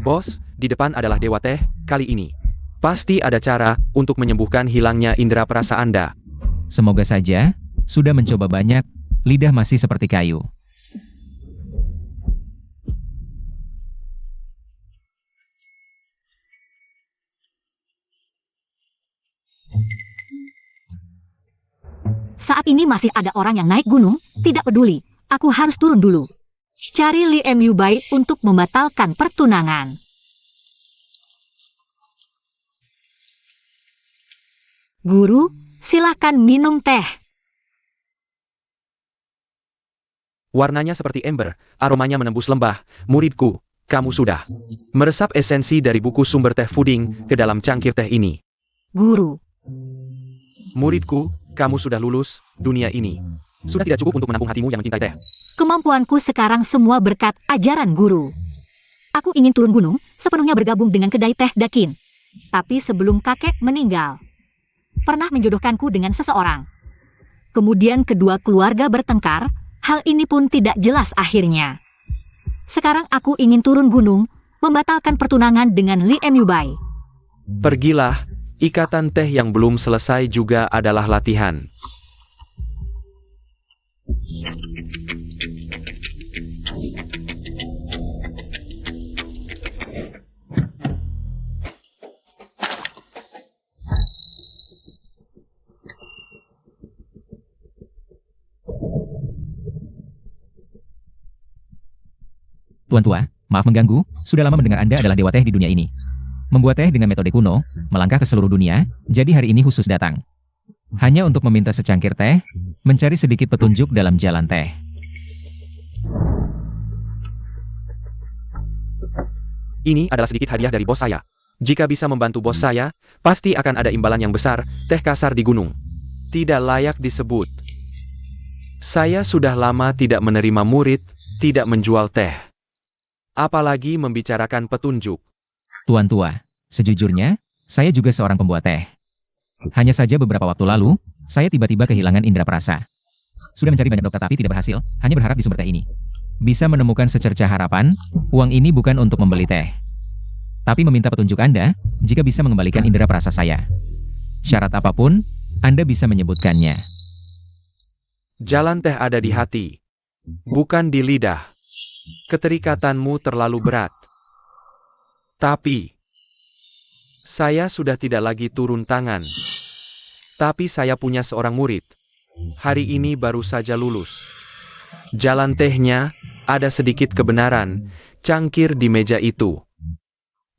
Bos, di depan adalah Dewa Teh, kali ini. Pasti ada cara untuk menyembuhkan hilangnya indera perasa Anda. Semoga saja, sudah mencoba banyak, lidah masih seperti kayu. Saat ini masih ada orang yang naik gunung, tidak peduli, aku harus turun dulu. Cari Li Emyubai untuk membatalkan pertunangan. Guru, silakan minum teh. Warnanya seperti ember, aromanya menembus lembah. Muridku, kamu sudah meresap esensi dari buku sumber teh puding ke dalam cangkir teh ini. Guru, Muridku, kamu sudah lulus dunia ini. Sudah tidak cukup untuk menampung hatimu yang mencintai teh. kemampuanku sekarang semua berkat ajaran guru. Aku ingin turun gunung, sepenuhnya bergabung dengan kedai teh Dakin. Tapi sebelum kakek meninggal, pernah menjodohkanku dengan seseorang. Kemudian kedua keluarga bertengkar, hal ini pun tidak jelas akhirnya. Sekarang aku ingin turun gunung, membatalkan pertunangan dengan Li Emyubai. Pergilah, ikatan teh yang belum selesai juga adalah latihan. Tuan tua, maaf mengganggu, sudah lama mendengar Anda adalah dewa teh di dunia ini. Membuat teh dengan metode kuno, melangkah ke seluruh dunia, jadi hari ini khusus datang. Hanya untuk meminta secangkir teh, mencari sedikit petunjuk dalam jalan teh. Ini adalah sedikit hadiah dari bos saya. Jika bisa membantu bos saya, pasti akan ada imbalan yang besar, teh kasar di gunung. Tidak layak disebut. Saya sudah lama tidak menerima murid, tidak menjual teh. Apalagi membicarakan petunjuk. Tuan tua, sejujurnya, saya juga seorang pembuat teh. Hanya saja beberapa waktu lalu, saya tiba-tiba kehilangan indera perasa. Sudah mencari banyak dokter tapi tidak berhasil, hanya berharap di sumber teh ini. Bisa menemukan secercah harapan, uang ini bukan untuk membeli teh. Tapi meminta petunjuk Anda, jika bisa mengembalikan indera perasa saya. Syarat apapun, Anda bisa menyebutkannya. Jalan teh ada di hati, bukan di lidah. Keterikatanmu terlalu berat. Tapi, saya sudah tidak lagi turun tangan. Tapi saya punya seorang murid. Hari ini baru saja lulus. Jalan tehnya, ada sedikit kebenaran. Cangkir di meja itu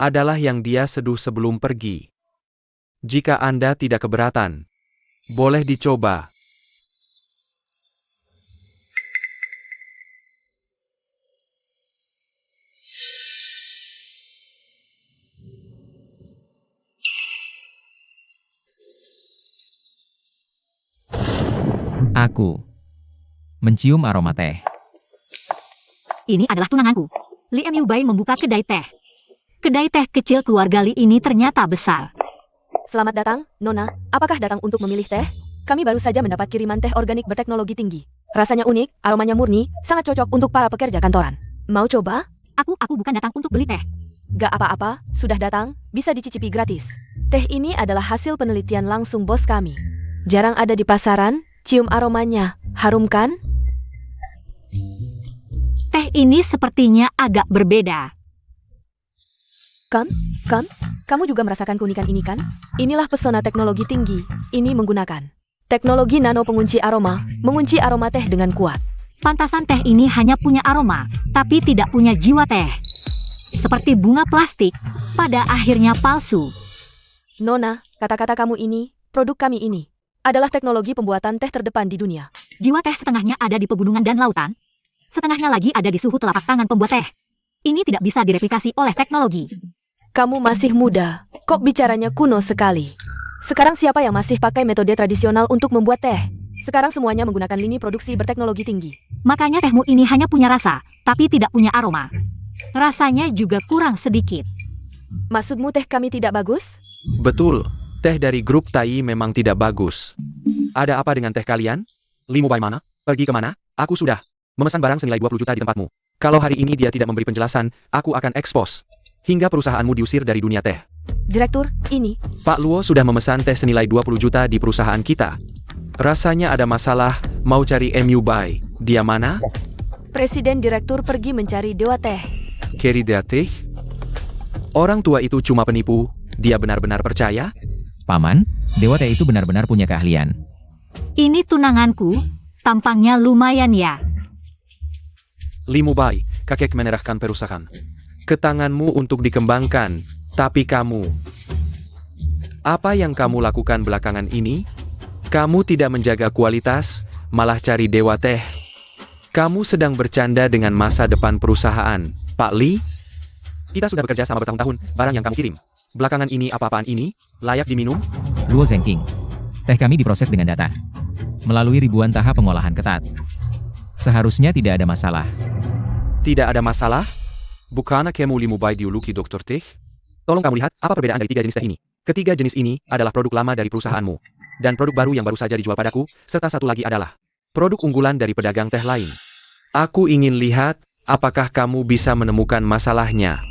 adalah yang dia seduh sebelum pergi. Jika Anda tidak keberatan, boleh dicoba. Aku mencium aroma teh. Ini adalah tunanganku. Li Emyubai membuka kedai teh. Kedai teh kecil keluarga Li ini ternyata besar. Selamat datang, Nona. Apakah datang untuk memilih teh? Kami baru saja mendapat kiriman teh organik berteknologi tinggi. Rasanya unik, aromanya murni, sangat cocok untuk para pekerja kantoran. Mau coba? Aku bukan datang untuk beli teh. Gak apa-apa, sudah datang, bisa dicicipi gratis. Teh ini adalah hasil penelitian langsung bos kami. Jarang ada di pasaran, cium aromanya, harum kan? Teh ini sepertinya agak berbeda. Kan? Kamu juga merasakan keunikan ini kan? Inilah pesona teknologi tinggi. Ini menggunakan teknologi nano pengunci aroma teh dengan kuat. Pantasan teh ini hanya punya aroma, tapi tidak punya jiwa teh. Seperti bunga plastik, pada akhirnya palsu. Nona, kata-kata kamu ini, produk kami ini, adalah teknologi pembuatan teh terdepan di dunia. Jiwa teh setengahnya ada di pegunungan dan lautan, setengahnya lagi ada di suhu telapak tangan pembuat teh. Ini tidak bisa direplikasi oleh teknologi. Kamu masih muda, kok bicaranya kuno sekali. Sekarang siapa yang masih pakai metode tradisional untuk membuat teh? Sekarang semuanya menggunakan lini produksi berteknologi tinggi. Makanya tehmu ini hanya punya rasa, tapi tidak punya aroma. Rasanya juga kurang sedikit. Maksudmu teh kami tidak bagus? Betul, teh dari grup Tai memang tidak bagus. Ada apa dengan teh kalian? Li Emyubai mana? Pergi kemana? Aku sudah memesan barang senilai 20 juta di tempatmu. Kalau hari ini dia tidak memberi penjelasan, aku akan ekspos. hingga perusahaanmu diusir dari dunia teh. Direktur, ini. Pak Luo sudah memesan teh senilai 20 juta di perusahaan kita. Rasanya ada masalah, mau cari MU Bai. Dia mana? Presiden direktur pergi mencari dewa teh. Keri Teh? Orang tua itu cuma penipu, dia benar-benar percaya? Paman, Dewa Teh itu benar-benar punya keahlian. Ini tunanganku, tampangnya lumayan ya. Limu Bai, kakek menyerahkan perusahaan ke tanganmu untuk dikembangkan, tapi kamu... Apa yang kamu lakukan belakangan ini? Kamu tidak menjaga kualitas, malah cari dewa teh. Kamu sedang bercanda dengan masa depan perusahaan, Pak Li? Kita sudah bekerja sama bertahun-tahun, barang yang kamu kirim. Belakangan ini apa-apaan ini? Layak diminum? Luo Zhengqing. Teh kami diproses dengan data. Melalui ribuan tahap pengolahan ketat. Seharusnya tidak ada masalah. Tidak ada masalah? Bukannya kamu Limu Bai diuluki Dr. Teh? Tolong kamu lihat, apa perbedaan dari 3 jenis teh ini? Ketiga jenis ini adalah produk lama dari perusahaanmu. Dan produk baru yang baru saja dijual padaku, serta satu lagi adalah produk unggulan dari pedagang teh lain. Aku ingin lihat, apakah kamu bisa menemukan masalahnya.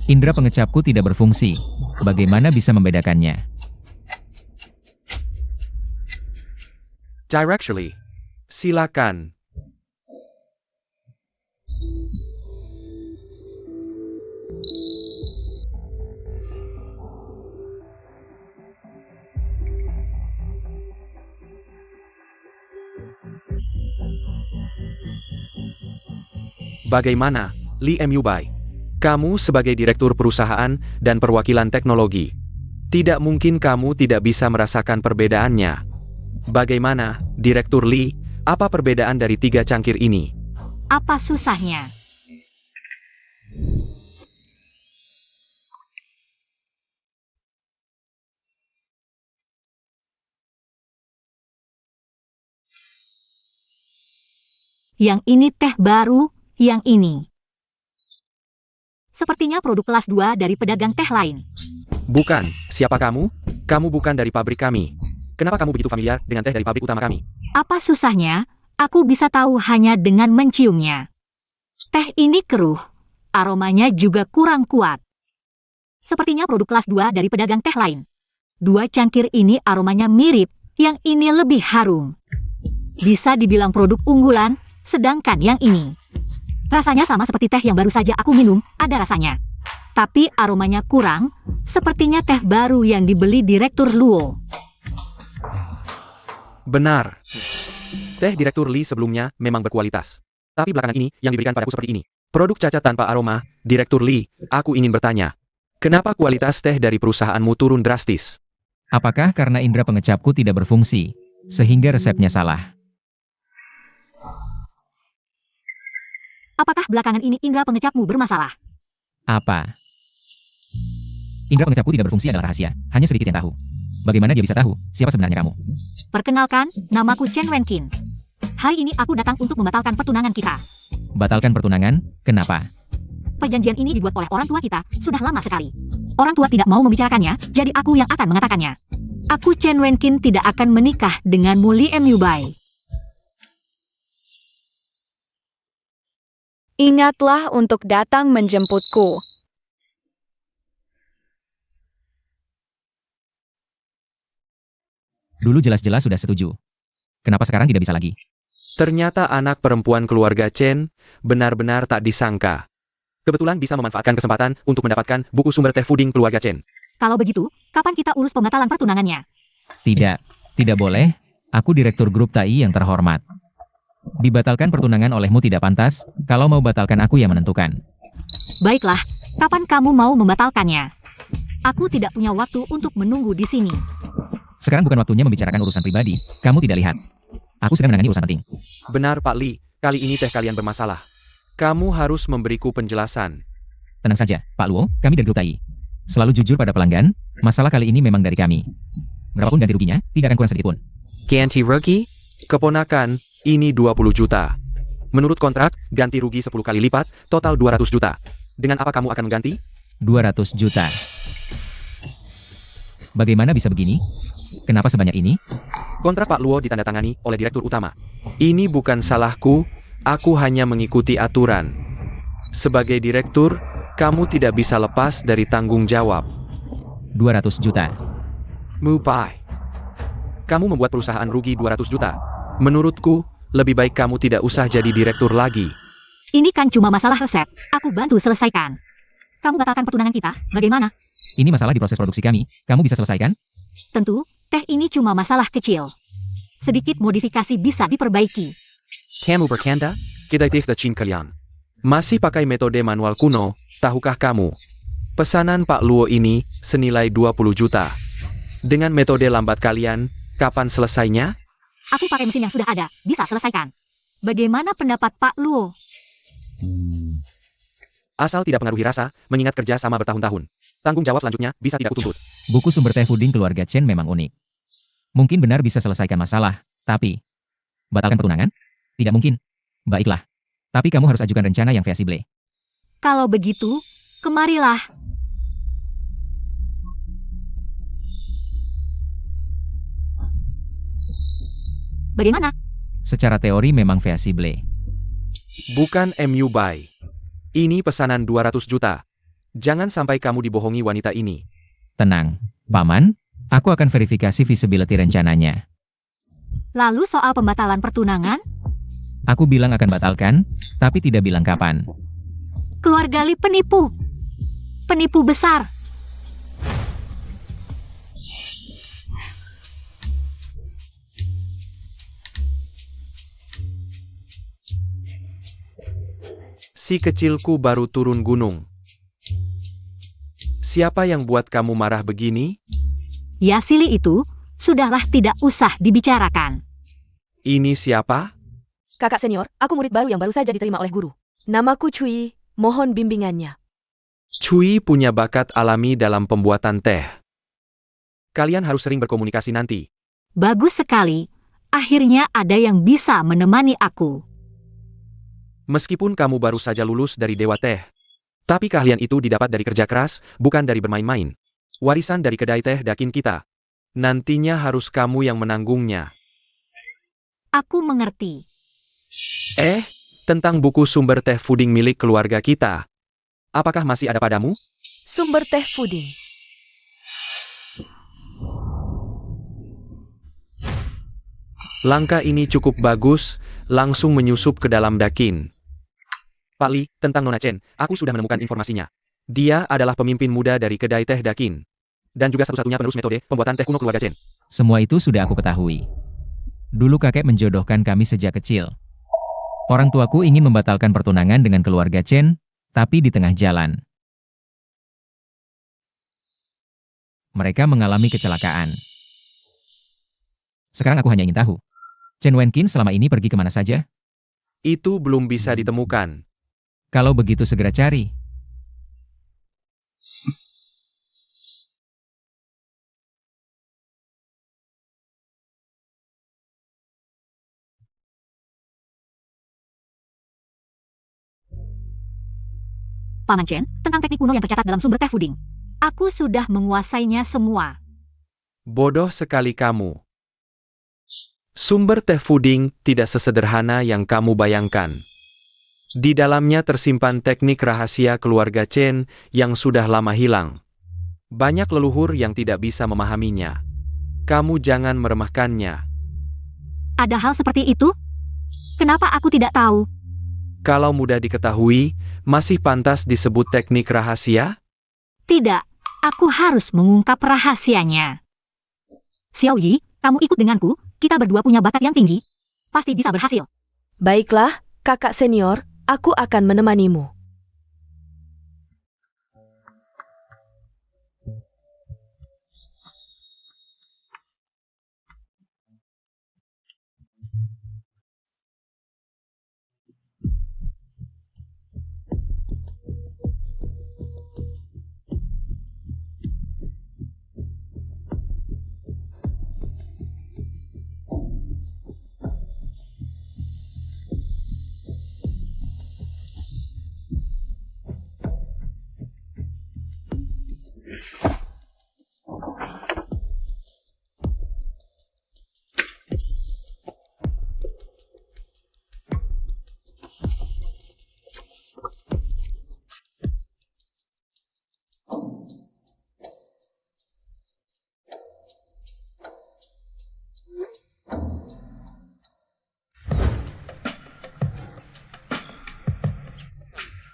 Indra pengecapku tidak berfungsi. Bagaimana bisa membedakannya? Directly. Silakan. Bagaimana, Li Mu Bai? Kamu sebagai direktur perusahaan dan perwakilan teknologi. Tidak mungkin kamu tidak bisa merasakan perbedaannya. Bagaimana, Direktur Li, apa perbedaan dari 3 cangkir ini? Apa susahnya? Yang ini teh baru, yang ini. Sepertinya produk kelas 2 dari pedagang teh lain. Bukan, siapa kamu? Kamu bukan dari pabrik kami. Kenapa kamu begitu familiar dengan teh dari pabrik utama kami? Apa susahnya? Aku bisa tahu hanya dengan menciumnya. Teh ini keruh. Aromanya juga kurang kuat. Sepertinya produk kelas 2 dari pedagang teh lain. 2 cangkir ini aromanya mirip, yang ini lebih harum. Bisa dibilang produk unggulan, sedangkan yang ini rasanya sama seperti teh yang baru saja aku minum, ada rasanya. Tapi aromanya kurang, sepertinya teh baru yang dibeli Direktur Luo. Benar. Teh Direktur Li sebelumnya memang berkualitas. Tapi belakangan ini yang diberikan padaku seperti ini. Produk cacat tanpa aroma, Direktur Li, aku ingin bertanya. Kenapa kualitas teh dari perusahaanmu turun drastis? Apakah karena indera pengecapku tidak berfungsi, sehingga resepnya salah? Apakah belakangan ini indera pengecapmu bermasalah? Apa? Indera pengecapku tidak berfungsi adalah rahasia. Hanya sedikit yang tahu. Bagaimana dia bisa tahu siapa sebenarnya kamu? Perkenalkan, namaku Chen Wenqin. Hari ini aku datang untuk membatalkan pertunangan kita. Batalkan pertunangan? Kenapa? Perjanjian ini dibuat oleh orang tua kita, sudah lama sekali. Orang tua tidak mau membicarakannya, jadi aku yang akan mengatakannya. Aku Chen Wenqin tidak akan menikah denganmu Li Mu Bai. Ingatlah untuk datang menjemputku. Dulu jelas-jelas sudah setuju. Kenapa sekarang tidak bisa lagi? Ternyata anak perempuan keluarga Chen benar-benar tak disangka. Kebetulan bisa memanfaatkan kesempatan untuk mendapatkan buku sumber teh puding keluarga Chen. Kalau begitu, kapan kita urus pembatalan pertunangannya? Tidak, tidak boleh. Aku direktur grup TAI yang terhormat. Dibatalkan pertunangan olehmu tidak pantas, kalau mau batalkan aku yang menentukan. Baiklah, kapan kamu mau membatalkannya? Aku tidak punya waktu untuk menunggu di sini. Sekarang bukan waktunya membicarakan urusan pribadi, kamu tidak lihat. Aku sedang menangani urusan penting. Benar Pak Li, kali ini teh kalian bermasalah. Kamu harus memberiku penjelasan. Tenang saja, Pak Luo, kami dari grup TAI. Selalu jujur pada pelanggan, masalah kali ini memang dari kami. Berapapun ganti ruginya, tidak akan kurang sedikit pun. Ganti rugi? Keponakan, ini 20 juta. Menurut kontrak, ganti rugi 10 kali lipat, total 200 juta. Dengan apa kamu akan mengganti? 200 juta. Bagaimana bisa begini? Kenapa sebanyak ini? Kontrak Pak Luo ditandatangani oleh direktur utama. Ini bukan salahku, aku hanya mengikuti aturan. Sebagai direktur, kamu tidak bisa lepas dari tanggung jawab. 200 juta. Mupai. Kamu membuat perusahaan rugi 200 juta. Menurutku, lebih baik kamu tidak usah jadi direktur lagi. Ini kan cuma masalah resep. Aku bantu selesaikan. Kamu batalkan pertunangan kita, bagaimana? Ini masalah di proses produksi kami. Kamu bisa selesaikan? Tentu, teh ini cuma masalah kecil. Sedikit modifikasi bisa diperbaiki. Kamu bercanda? Kita kecin kalian. Masih pakai metode manual kuno, tahukah kamu? Pesanan Pak Luo ini senilai 20 juta. Dengan metode lambat kalian, kapan selesainya? Aku pakai mesin yang sudah ada, bisa selesaikan. Bagaimana pendapat Pak Luo? Asal tidak pengaruhi rasa, mengingat kerja sama bertahun-tahun. Tanggung jawab selanjutnya bisa tidak kutuntut. Buku sumber teh puding keluarga Chen memang unik. Mungkin benar bisa selesaikan masalah, tapi... Batalkan pertunangan? Tidak mungkin. Baiklah. Tapi kamu harus ajukan rencana yang fleksibel. Kalau begitu, kemarilah. Bagaimana? Secara teori memang fleksibel. Bukan MU buy. Ini pesanan 200 juta. Jangan sampai kamu dibohongi wanita ini. Tenang, Paman. Aku akan verifikasi feasibility rencananya. Lalu soal pembatalan pertunangan? Aku bilang akan batalkan, tapi tidak bilang kapan. Keluarga Li penipu. Penipu besar. Si kecilku baru turun gunung. Siapa yang buat kamu marah begini? Ya silih itu, sudahlah tidak usah dibicarakan. Ini siapa? Kakak senior, aku murid baru yang baru saja diterima oleh guru. Namaku Cui, mohon bimbingannya. Cui punya bakat alami dalam pembuatan teh. Kalian harus sering berkomunikasi nanti. Bagus sekali. Akhirnya ada yang bisa menemani aku. Meskipun kamu baru saja lulus dari Dewa Teh. Tapi keahlian itu didapat dari kerja keras, bukan dari bermain-main. Warisan dari kedai teh Dakin kita. Nantinya harus kamu yang menanggungnya. Aku mengerti. Tentang buku sumber teh puding milik keluarga kita. Apakah masih ada padamu? Sumber teh puding. Langkah ini cukup bagus, langsung menyusup ke dalam Dakin. Pak Li, tentang Nona Chen, aku sudah menemukan informasinya. Dia adalah pemimpin muda dari kedai teh Dakin. Dan juga satu-satunya penerus metode pembuatan teh kuno keluarga Chen. Semua itu sudah aku ketahui. Dulu kakek menjodohkan kami sejak kecil. Orang tuaku ingin membatalkan pertunangan dengan keluarga Chen, tapi di tengah jalan. Mereka mengalami kecelakaan. Sekarang aku hanya ingin tahu. Chen Wenqin selama ini pergi kemana saja? Itu belum bisa ditemukan. Kalau begitu segera cari. Paman Chen, tentang teknik kuno yang tercatat dalam sumber teh puding. Aku sudah menguasainya semua. Bodoh sekali kamu. Sumber teh puding tidak sesederhana yang kamu bayangkan. Di dalamnya tersimpan teknik rahasia keluarga Chen yang sudah lama hilang. Banyak leluhur yang tidak bisa memahaminya. Kamu jangan meremehkannya. Ada hal seperti itu? Kenapa aku tidak tahu? Kalau mudah diketahui, masih pantas disebut teknik rahasia? Tidak, aku harus mengungkap rahasianya. Xiao Yi, kamu ikut denganku, kita berdua punya bakat yang tinggi. Pasti bisa berhasil. Baiklah, kakak senior, aku akan menemanimu.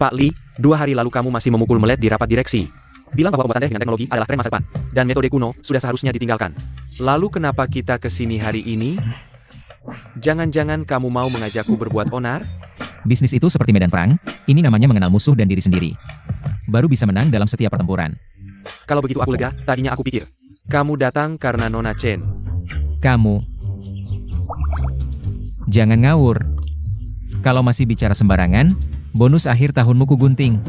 Pak Li, 2 hari lalu kamu masih memukul melet di rapat direksi. Bilang bahwa pembuatan teh dengan teknologi adalah tren masa depan, dan metode kuno sudah seharusnya ditinggalkan. Lalu kenapa kita kesini hari ini? Jangan-jangan kamu mau mengajakku berbuat onar? Bisnis itu seperti medan perang, ini namanya mengenal musuh dan diri sendiri. Baru bisa menang dalam setiap pertempuran. Kalau begitu aku lega, tadinya aku pikir. Kamu datang karena Nona Chen. Kamu. Jangan ngawur. Kalau masih bicara sembarangan, bonus akhir tahunmu ku gunting.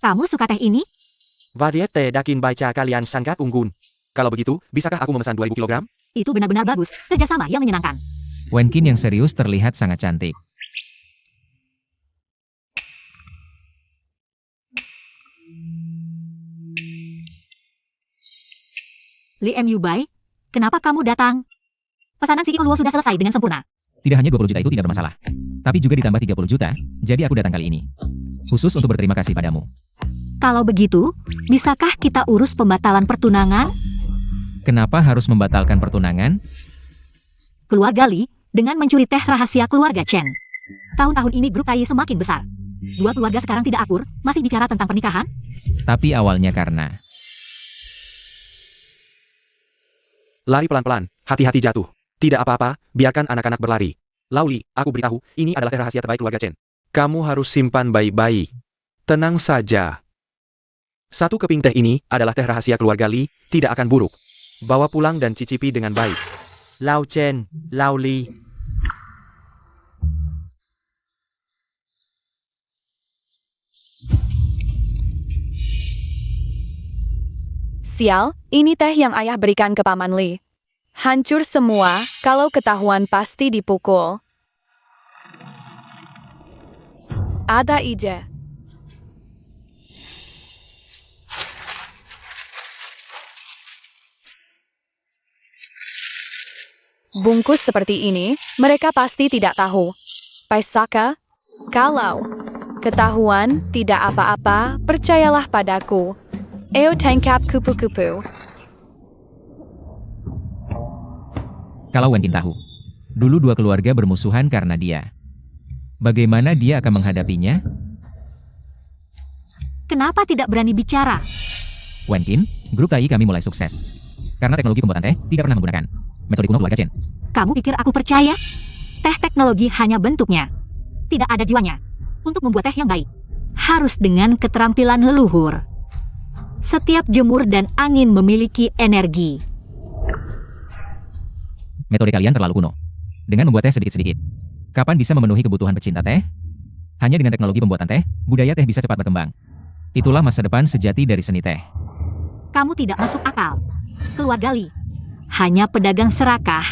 Kamu suka teh ini? Variete dakin baca kalian sangat unggun. Kalau begitu, bisakah aku memesan 2000 kg? Itu benar-benar bagus, kerjasama yang menyenangkan. Wenkin yang serius terlihat sangat cantik. Li Mu Bai, kenapa kamu datang? Pesanan CEO Luo sudah selesai dengan sempurna. Tidak hanya 20 juta itu tidak bermasalah. Tapi juga ditambah 30 juta, jadi aku datang kali ini. Khusus untuk berterima kasih padamu. Kalau begitu, bisakah kita urus pembatalan pertunangan? Kenapa harus membatalkan pertunangan? Keluarga Li, dengan mencuri teh rahasia keluarga Chen. Tahun-tahun ini grup KAI semakin besar. 2 keluarga sekarang tidak akur, masih bicara tentang pernikahan? Tapi awalnya karena... Lari pelan-pelan, hati-hati jatuh. Tidak apa-apa, biarkan anak-anak berlari. Lauli, aku beritahu, ini adalah teh rahasia terbaik keluarga Chen. Kamu harus simpan baik-baik. Tenang saja. 1 keping teh ini adalah teh rahasia keluarga Li, tidak akan buruk. Bawa pulang dan cicipi dengan baik. Lao Chen, Lao Li. Sial, ini teh yang ayah berikan ke Paman Li. Hancur semua, kalau ketahuan pasti dipukul. Ada ide. Bungkus seperti ini, mereka pasti tidak tahu. Paisaka, kalau ketahuan tidak apa-apa, percayalah padaku. Eo tangkap kupu-kupu. Kalau Wenkin tahu, dulu 2 keluarga bermusuhan karena dia. Bagaimana dia akan menghadapinya? Kenapa tidak berani bicara? Wenkin, grup KAI kami mulai sukses. Karena teknologi pembuatan teh tidak pernah menggunakan metode kuno keluarga Chen. Kamu pikir aku percaya? Teh teknologi hanya bentuknya. Tidak ada jiwanya. Untuk membuat teh yang baik, harus dengan keterampilan leluhur. Setiap jemur dan angin memiliki energi. Metode kalian terlalu kuno. Dengan membuat teh sedikit-sedikit. Kapan bisa memenuhi kebutuhan pecinta teh? Hanya dengan teknologi pembuatan teh, budaya teh bisa cepat berkembang. Itulah masa depan sejati dari seni teh. Kamu tidak masuk akal. Keluarga Li, hanya pedagang serakah,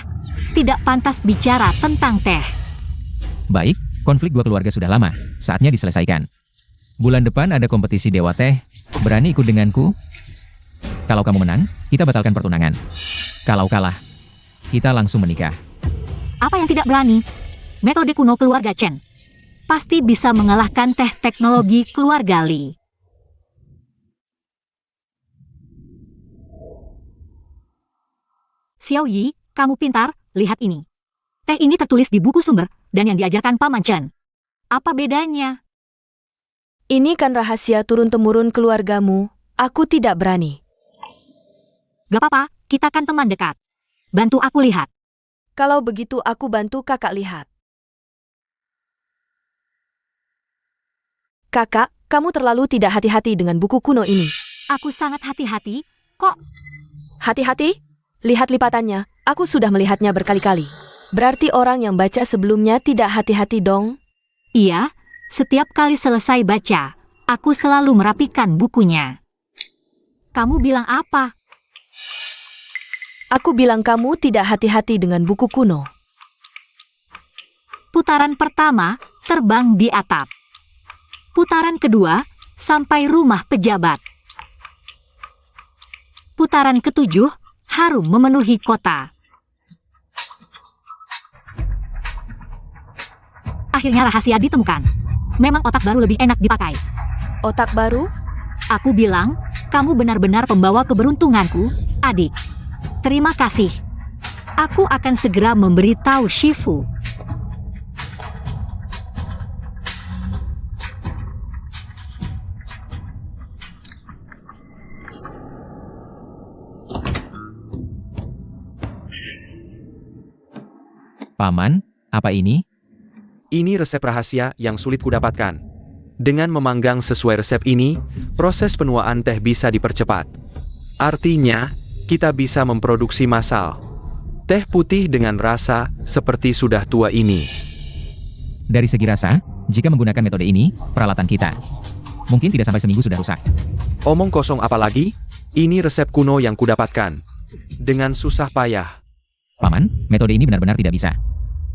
tidak pantas bicara tentang teh. Baik, konflik 2 keluarga sudah lama, saatnya diselesaikan. Bulan depan ada kompetisi Dewa Teh, berani ikut denganku? Kalau kamu menang, kita batalkan pertunangan. Kalau kalah, kita langsung menikah. Apa yang tidak berani? Metode kuno keluarga Chen pasti bisa mengalahkan teh teknologi keluarga Li. Xiao Yi, kamu pintar, lihat ini. Teh ini tertulis di buku sumber, dan yang diajarkan Paman Chen. Apa bedanya? Ini kan rahasia turun-temurun keluargamu. Aku tidak berani. Gak apa-apa, kita kan teman dekat. Bantu aku lihat. Kalau begitu aku bantu kakak lihat. Kakak, kamu terlalu tidak hati-hati dengan buku kuno ini. Aku sangat hati-hati, kok. Hati-hati? Lihat lipatannya, aku sudah melihatnya berkali-kali. Berarti orang yang baca sebelumnya tidak hati-hati dong? Iya, setiap kali selesai baca, aku selalu merapikan bukunya. Kamu bilang apa? Aku bilang kamu tidak hati-hati dengan buku kuno. Putaran pertama, terbang di atap. Putaran kedua, sampai rumah pejabat. Putaran ketujuh, harum memenuhi kota. Akhirnya rahasia ditemukan. Memang otak baru lebih enak dipakai. Otak baru? Aku bilang, kamu benar-benar pembawa keberuntunganku, adik. Terima kasih. Aku akan segera memberitahu Shifu. Paman, apa ini? Ini resep rahasia yang sulit kudapatkan. Dengan memanggang sesuai resep ini, proses penuaan teh bisa dipercepat. Artinya, kita bisa memproduksi massal. Teh putih dengan rasa seperti sudah tua ini. Dari segi rasa, jika menggunakan metode ini, peralatan kita mungkin tidak sampai seminggu sudah rusak. Omong kosong apalagi? Ini resep kuno yang kudapatkan. Dengan susah payah. Paman, metode ini benar-benar tidak bisa.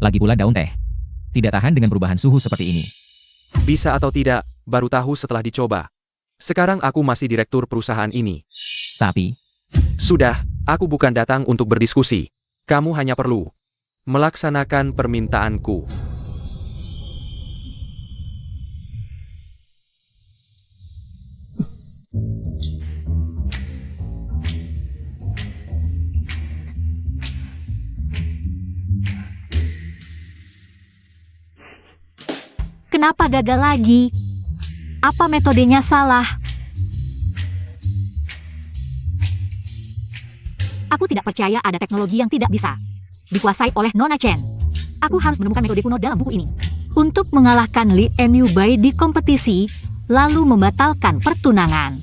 Lagi pula daun teh tidak tahan dengan perubahan suhu seperti ini. Bisa atau tidak, baru tahu setelah dicoba. Sekarang aku masih direktur perusahaan ini. Tapi, Sudah, aku bukan datang untuk berdiskusi. Kamu hanya perlu melaksanakan permintaanku. Kenapa gagal lagi? Apa metodenya salah? Aku tidak percaya ada teknologi yang tidak bisa dikuasai oleh Nona Chen. Aku harus menemukan metode kuno dalam buku ini. Untuk mengalahkan Li Mu Bai di kompetisi, lalu membatalkan pertunangan.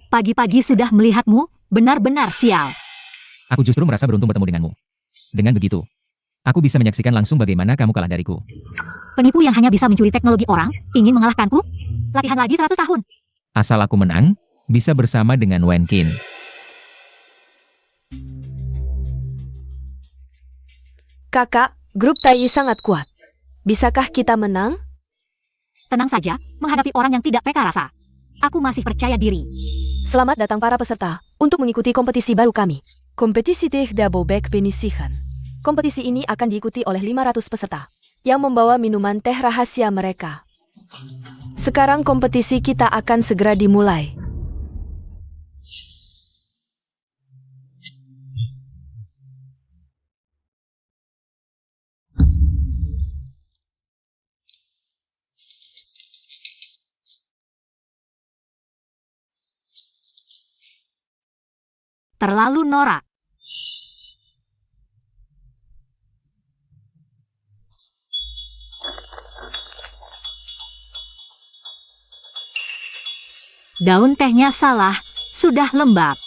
Pagi-pagi sudah melihatmu, benar-benar sial. aku justru merasa beruntung bertemu denganmu. Dengan begitu, aku bisa menyaksikan langsung bagaimana kamu kalah dariku. Penipu yang hanya bisa mencuri teknologi orang, ingin mengalahkanku? Latihan lagi 100 tahun. Asal aku menang, bisa bersama dengan Wen Qin. Kakak, grup Tai sangat kuat. Bisakah kita menang? Tenang saja, menghadapi orang yang tidak peka rasa. Aku masih percaya diri. Selamat datang para peserta untuk mengikuti kompetisi baru kami. Kompetisi Teh Double Back Penisihan. Kompetisi ini akan diikuti oleh 500 peserta yang membawa minuman teh rahasia mereka. Sekarang kompetisi kita akan segera dimulai. Terlalu norak. Daun tehnya salah, sudah lembab.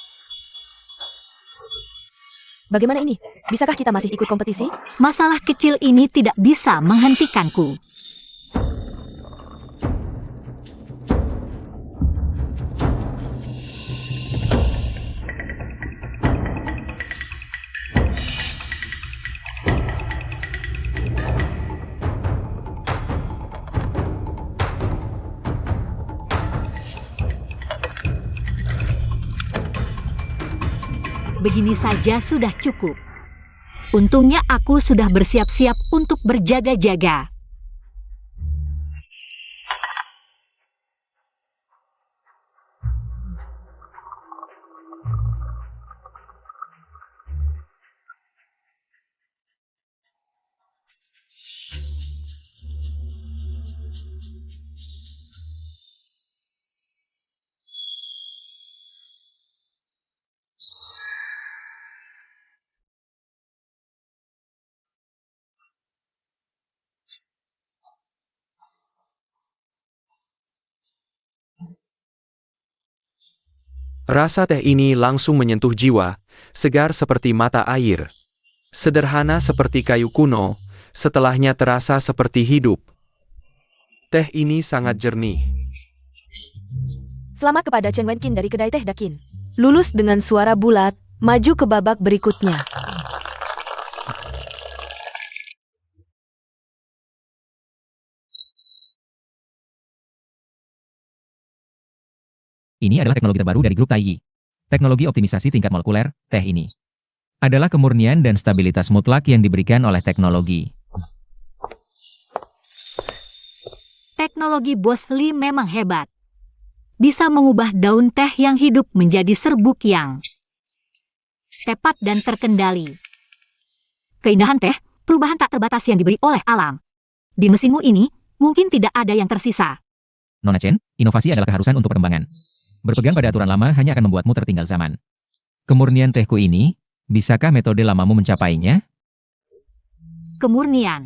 Bagaimana ini? Bisakah kita masih ikut kompetisi? Masalah kecil ini tidak bisa menghentikanku. Begini saja sudah cukup. Untungnya aku sudah bersiap-siap untuk berjaga-jaga. Rasa teh ini langsung menyentuh jiwa, segar seperti mata air. Sederhana seperti kayu kuno, setelahnya terasa seperti hidup. Teh ini sangat jernih. Selamat kepada Chen Wenqin dari kedai Teh Dakin. Lulus dengan suara bulat, maju ke babak berikutnya. Ini adalah teknologi terbaru dari grup Tai. Teknologi optimisasi tingkat molekuler, teh ini adalah kemurnian dan stabilitas mutlak yang diberikan oleh teknologi. Teknologi Bos Lee memang hebat. Bisa mengubah daun teh yang hidup menjadi serbuk yang tepat dan terkendali. Keindahan teh, perubahan tak terbatas yang diberi oleh alam. Di mesinmu ini, mungkin tidak ada yang tersisa. Nona Chen, inovasi adalah keharusan untuk perkembangan. Berpegang pada aturan lama hanya akan membuatmu tertinggal zaman. Kemurnian tehku ini, bisakah metode lamamu mencapainya? Kemurnian.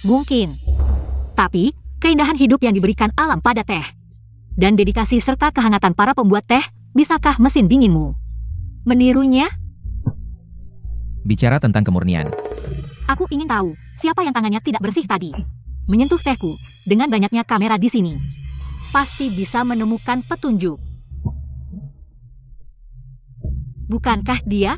Mungkin. Tapi, keindahan hidup yang diberikan alam pada teh, dan dedikasi serta kehangatan para pembuat teh, bisakah mesin dinginmu menirunya? Bicara tentang kemurnian. Aku ingin tahu, siapa yang tangannya tidak bersih tadi menyentuh tehku. Dengan banyaknya kamera di sini, pasti bisa menemukan petunjuk. Bukankah dia?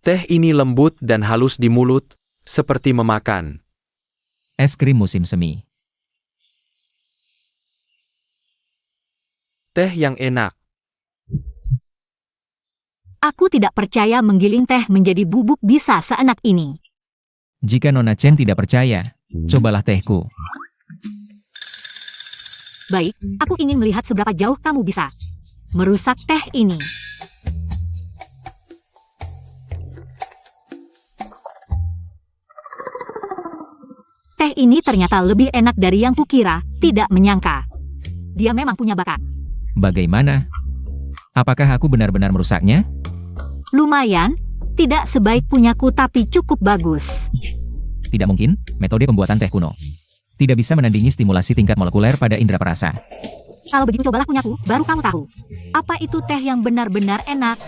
Teh ini lembut dan halus di mulut, seperti memakan. Es krim musim semi. Teh yang enak. Aku tidak percaya menggiling teh menjadi bubuk bisa seenak ini. Jika Nona Chen tidak percaya, cobalah tehku. Baik, aku ingin melihat seberapa jauh kamu bisa merusak teh ini. Teh ini ternyata lebih enak dari yang kukira, tidak menyangka. Dia memang punya bakat. Bagaimana? Apakah aku benar-benar merusaknya? Lumayan, tidak sebaik punyaku tapi cukup bagus. Tidak mungkin, metode pembuatan teh kuno tidak bisa menandingi stimulasi tingkat molekuler pada indera perasa. Kalau begitu cobalah punyaku, baru kamu tahu. Apa itu teh yang benar-benar enak?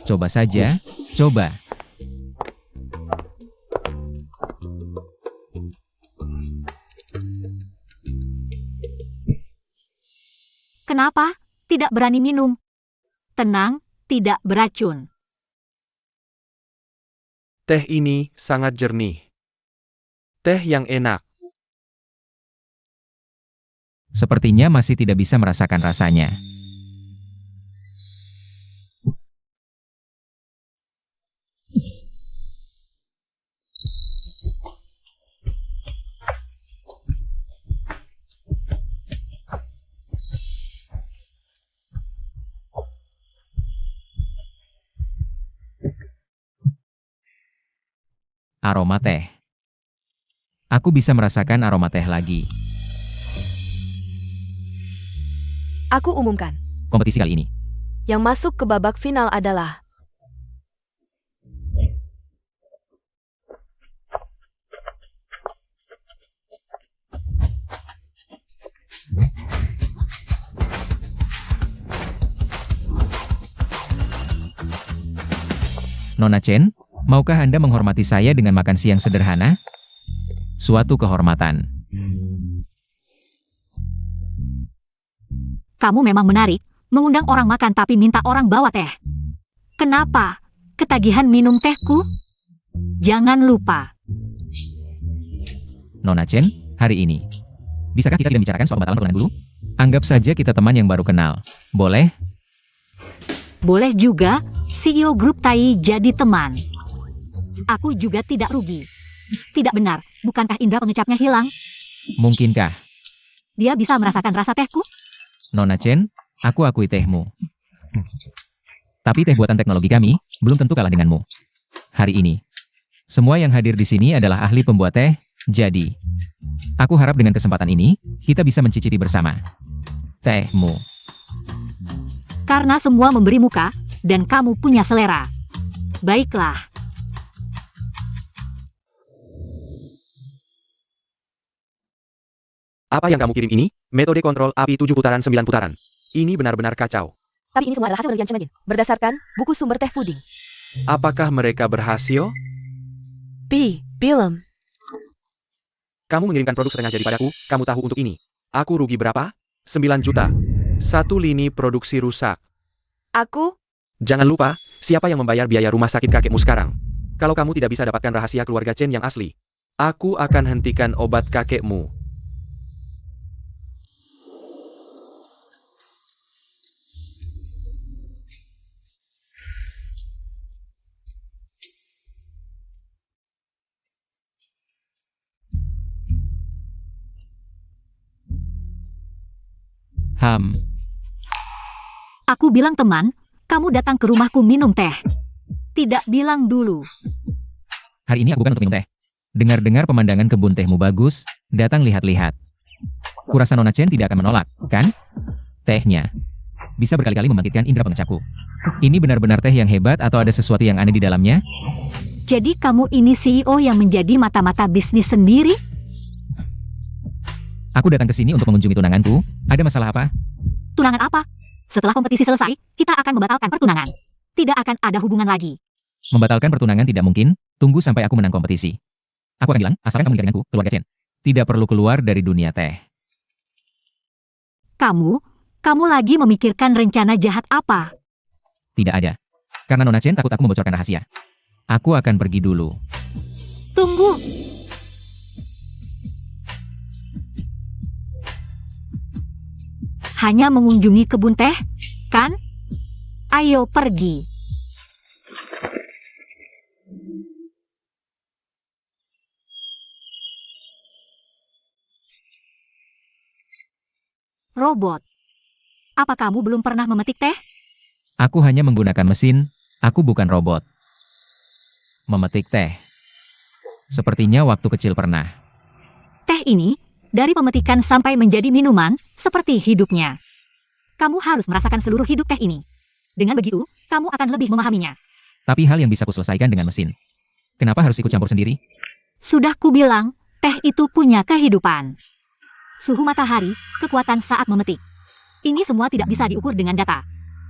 Coba saja, coba. Kenapa? Tidak berani minum. Tenang, tidak beracun. Teh ini sangat jernih. Teh yang enak. Sepertinya masih tidak bisa merasakan rasanya. Aroma teh. Aku bisa merasakan aroma teh lagi. Aku umumkan, Kompetisi kali ini. yang masuk ke babak final adalah Nona Chen, maukah Anda menghormati saya dengan makan siang sederhana? Suatu kehormatan. Kamu memang menarik, mengundang orang makan tapi minta orang bawa teh. Kenapa? Ketagihan minum tehku? Jangan lupa. Nona Chen, hari ini. Bisakah kita tidak bicarakan soal batalan perkenalan dulu? Anggap saja kita teman yang baru kenal. Boleh? Boleh juga, CEO grup Tai jadi teman. Aku juga tidak rugi. Tidak benar, bukankah indera pengecapnya hilang? Mungkinkah? Dia bisa merasakan rasa tehku? Nona Chen, aku akui tehmu. Tapi teh buatan teknologi kami, belum tentu kalah denganmu. Hari ini, semua yang hadir di sini adalah ahli pembuat teh, jadi aku harap dengan kesempatan ini, kita bisa mencicipi bersama tehmu. Karena semua memberi muka, dan kamu punya selera. Baiklah. Apa yang kamu kirim ini? Metode kontrol api 7 putaran 9 putaran. Ini benar-benar kacau. Tapi ini semua adalah hasil penelitian Cemegin, berdasarkan buku sumber teh puding. Apakah mereka berhasil? Belum. Kamu mengirimkan produk setengah jadi padaku, kamu tahu untuk ini. Aku rugi berapa? 9 juta. Satu lini produksi rusak. Aku? Jangan lupa, siapa yang membayar biaya rumah sakit kakekmu sekarang? Kalau kamu tidak bisa dapatkan rahasia keluarga Chen yang asli, aku akan hentikan obat kakekmu. Aku bilang teman, kamu datang ke rumahku minum teh. Tidak bilang dulu. Hari ini aku bukan untuk minum teh. Dengar-dengar pemandangan kebun tehmu bagus, datang lihat-lihat. Kurasa Nona Chen tidak akan menolak, kan? Tehnya bisa berkali-kali membangkitkan indera pengecapku. Ini benar-benar teh yang hebat atau ada sesuatu yang aneh di dalamnya? Jadi kamu ini CEO yang menjadi mata-mata bisnis sendiri? Aku datang ke sini untuk mengunjungi tunanganku. Ada masalah apa? Tunangan apa? Setelah kompetisi selesai, kita akan membatalkan pertunangan. Tidak akan ada hubungan lagi. Membatalkan pertunangan tidak mungkin. Tunggu sampai aku menang kompetisi. Aku akan bilang, asalkan kamu menikah denganku, keluarga Chen. Tidak perlu keluar dari dunia teh. Kamu lagi memikirkan rencana jahat apa? Tidak ada. Karena Nona Chen takut aku membocorkan rahasia. Aku akan pergi dulu. Tunggu. Hanya mengunjungi kebun teh, kan? Ayo pergi. Robot. Apa kamu belum pernah memetik teh? Aku hanya menggunakan mesin, aku bukan robot. Memetik teh. Sepertinya waktu kecil pernah. Teh ini, dari pemetikan sampai menjadi minuman, seperti hidupnya. Kamu harus merasakan seluruh hidup teh ini. Dengan begitu, kamu akan lebih memahaminya. Tapi hal yang bisa kuselesaikan dengan mesin. Kenapa harus ikut campur sendiri? Sudah kubilang, teh itu punya kehidupan. Suhu matahari, kekuatan saat memetik. Ini semua tidak bisa diukur dengan data.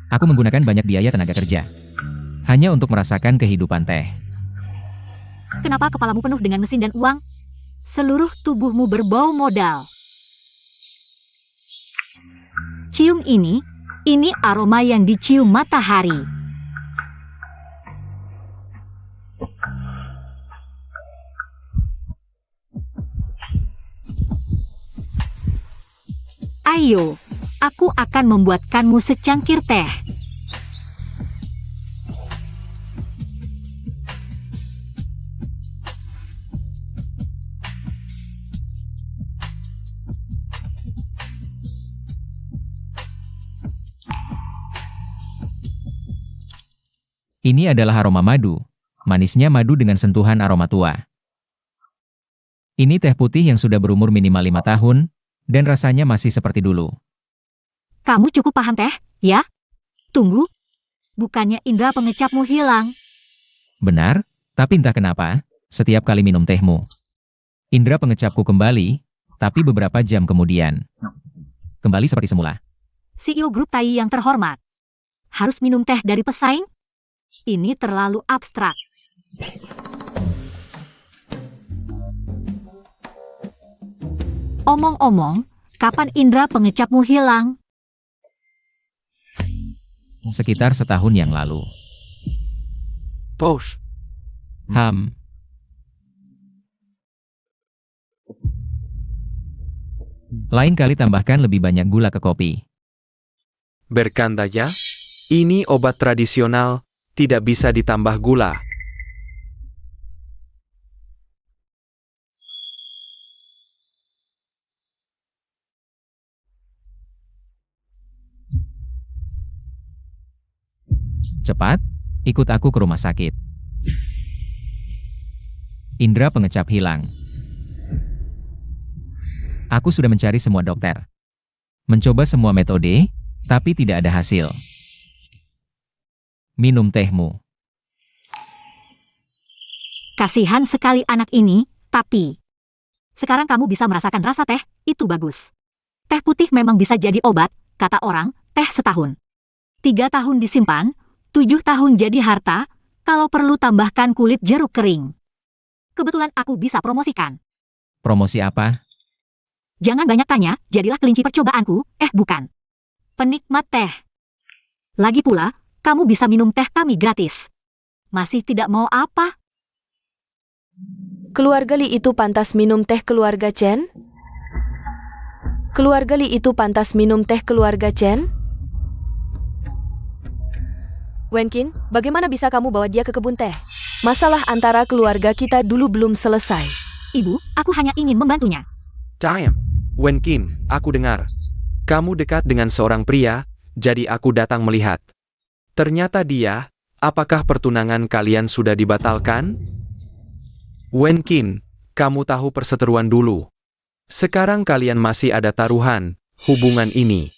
Aku menggunakan banyak biaya tenaga kerja. Hanya untuk merasakan kehidupan teh. Kenapa kepalamu penuh dengan mesin dan uang? Seluruh tubuhmu berbau modal. Cium ini aroma yang dicium matahari. Ayo, aku akan membuatkanmu secangkir teh. Ini adalah aroma madu. Manisnya madu dengan sentuhan aroma tua. Ini teh putih yang sudah berumur minimal 5 tahun, dan rasanya masih seperti dulu. Kamu cukup paham teh, ya? Tunggu. Bukannya indera pengecapmu hilang. Benar, tapi entah kenapa, setiap kali minum tehmu, indera pengecapku kembali, tapi beberapa jam kemudian, kembali seperti semula. CEO grup Tai yang terhormat. Harus minum teh dari pesaing? Ini terlalu abstrak. Omong-omong, kapan indera pengecapmu hilang? Sekitar setahun yang lalu. Posh. Lain kali tambahkan lebih banyak gula ke kopi. Bercanda ya? Ini obat tradisional, tidak bisa ditambah gula. Cepat, ikut aku ke rumah sakit. Indera pengecap hilang. Aku sudah mencari semua dokter. Mencoba semua metode, tapi tidak ada hasil. Minum tehmu. Kasihan sekali anak ini, tapi sekarang kamu bisa merasakan rasa teh, itu bagus. Teh putih memang bisa jadi obat, kata orang, teh setahun. 3 tahun disimpan, 7 tahun jadi harta, kalau perlu tambahkan kulit jeruk kering. Kebetulan aku bisa promosikan. Promosi apa? Jangan banyak tanya, jadilah kelinci percobaanku. Bukan. Penikmat teh. Lagi pula, kamu bisa minum teh kami gratis. Masih tidak mau apa? Keluarga Li itu pantas minum teh keluarga Chen? Keluarga Li itu pantas minum teh keluarga Chen? Wenkin, bagaimana bisa kamu bawa dia ke kebun teh? Masalah antara keluarga kita dulu belum selesai. Ibu, aku hanya ingin membantunya. Time. Wenkin, aku dengar. Kamu dekat dengan seorang pria, jadi aku datang melihat. Ternyata dia, apakah pertunangan kalian sudah dibatalkan? Wenkin, kamu tahu perseteruan dulu. Sekarang kalian masih ada taruhan, hubungan ini.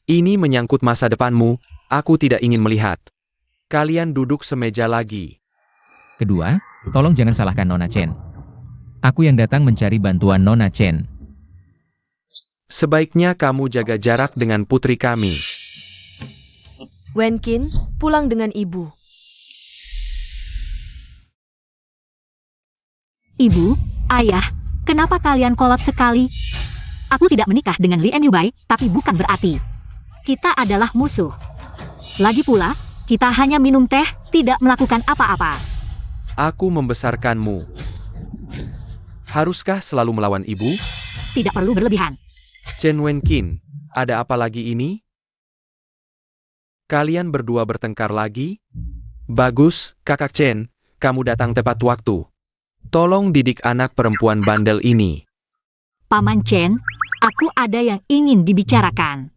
Ini menyangkut masa depanmu, aku tidak ingin melihat. Kalian duduk semeja lagi. Kedua, tolong jangan salahkan Nona Chen. Aku yang datang mencari bantuan Nona Chen. Sebaiknya kamu jaga jarak dengan putri kami. Wenkin, pulang dengan ibu. Ibu, ayah, kenapa kalian kolot sekali? Aku tidak menikah dengan Li Emyubai, tapi bukan berarti kita adalah musuh. Lagi pula, kita hanya minum teh, tidak melakukan apa-apa. Aku membesarkanmu. Haruskah selalu melawan ibu? Tidak perlu berlebihan. Chen Wenkin, ada apa lagi ini? Kalian berdua bertengkar lagi? Bagus, kakak Chen, kamu datang tepat waktu. Tolong didik anak perempuan bandel ini. Paman Chen, aku ada yang ingin dibicarakan.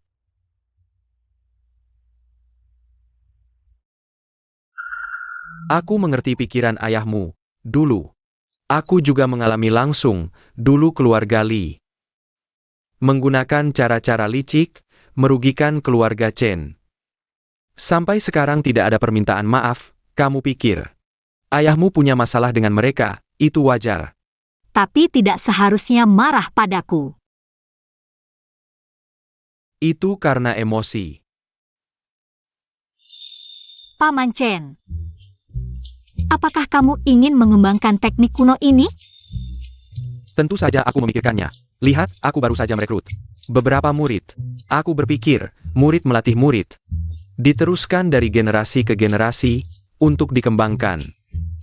Aku mengerti pikiran ayahmu. Dulu. Aku juga mengalami langsung, dulu keluarga Li. Menggunakan cara-cara licik, merugikan keluarga Chen. Sampai sekarang tidak ada permintaan maaf, kamu pikir. Ayahmu punya masalah dengan mereka, itu wajar. Tapi tidak seharusnya marah padaku. Itu karena emosi. Paman Chen, apakah kamu ingin mengembangkan teknik kuno ini? Tentu saja aku memikirkannya. Lihat, aku baru saja merekrut beberapa murid. Aku berpikir, murid melatih murid. Diteruskan dari generasi ke generasi, untuk dikembangkan.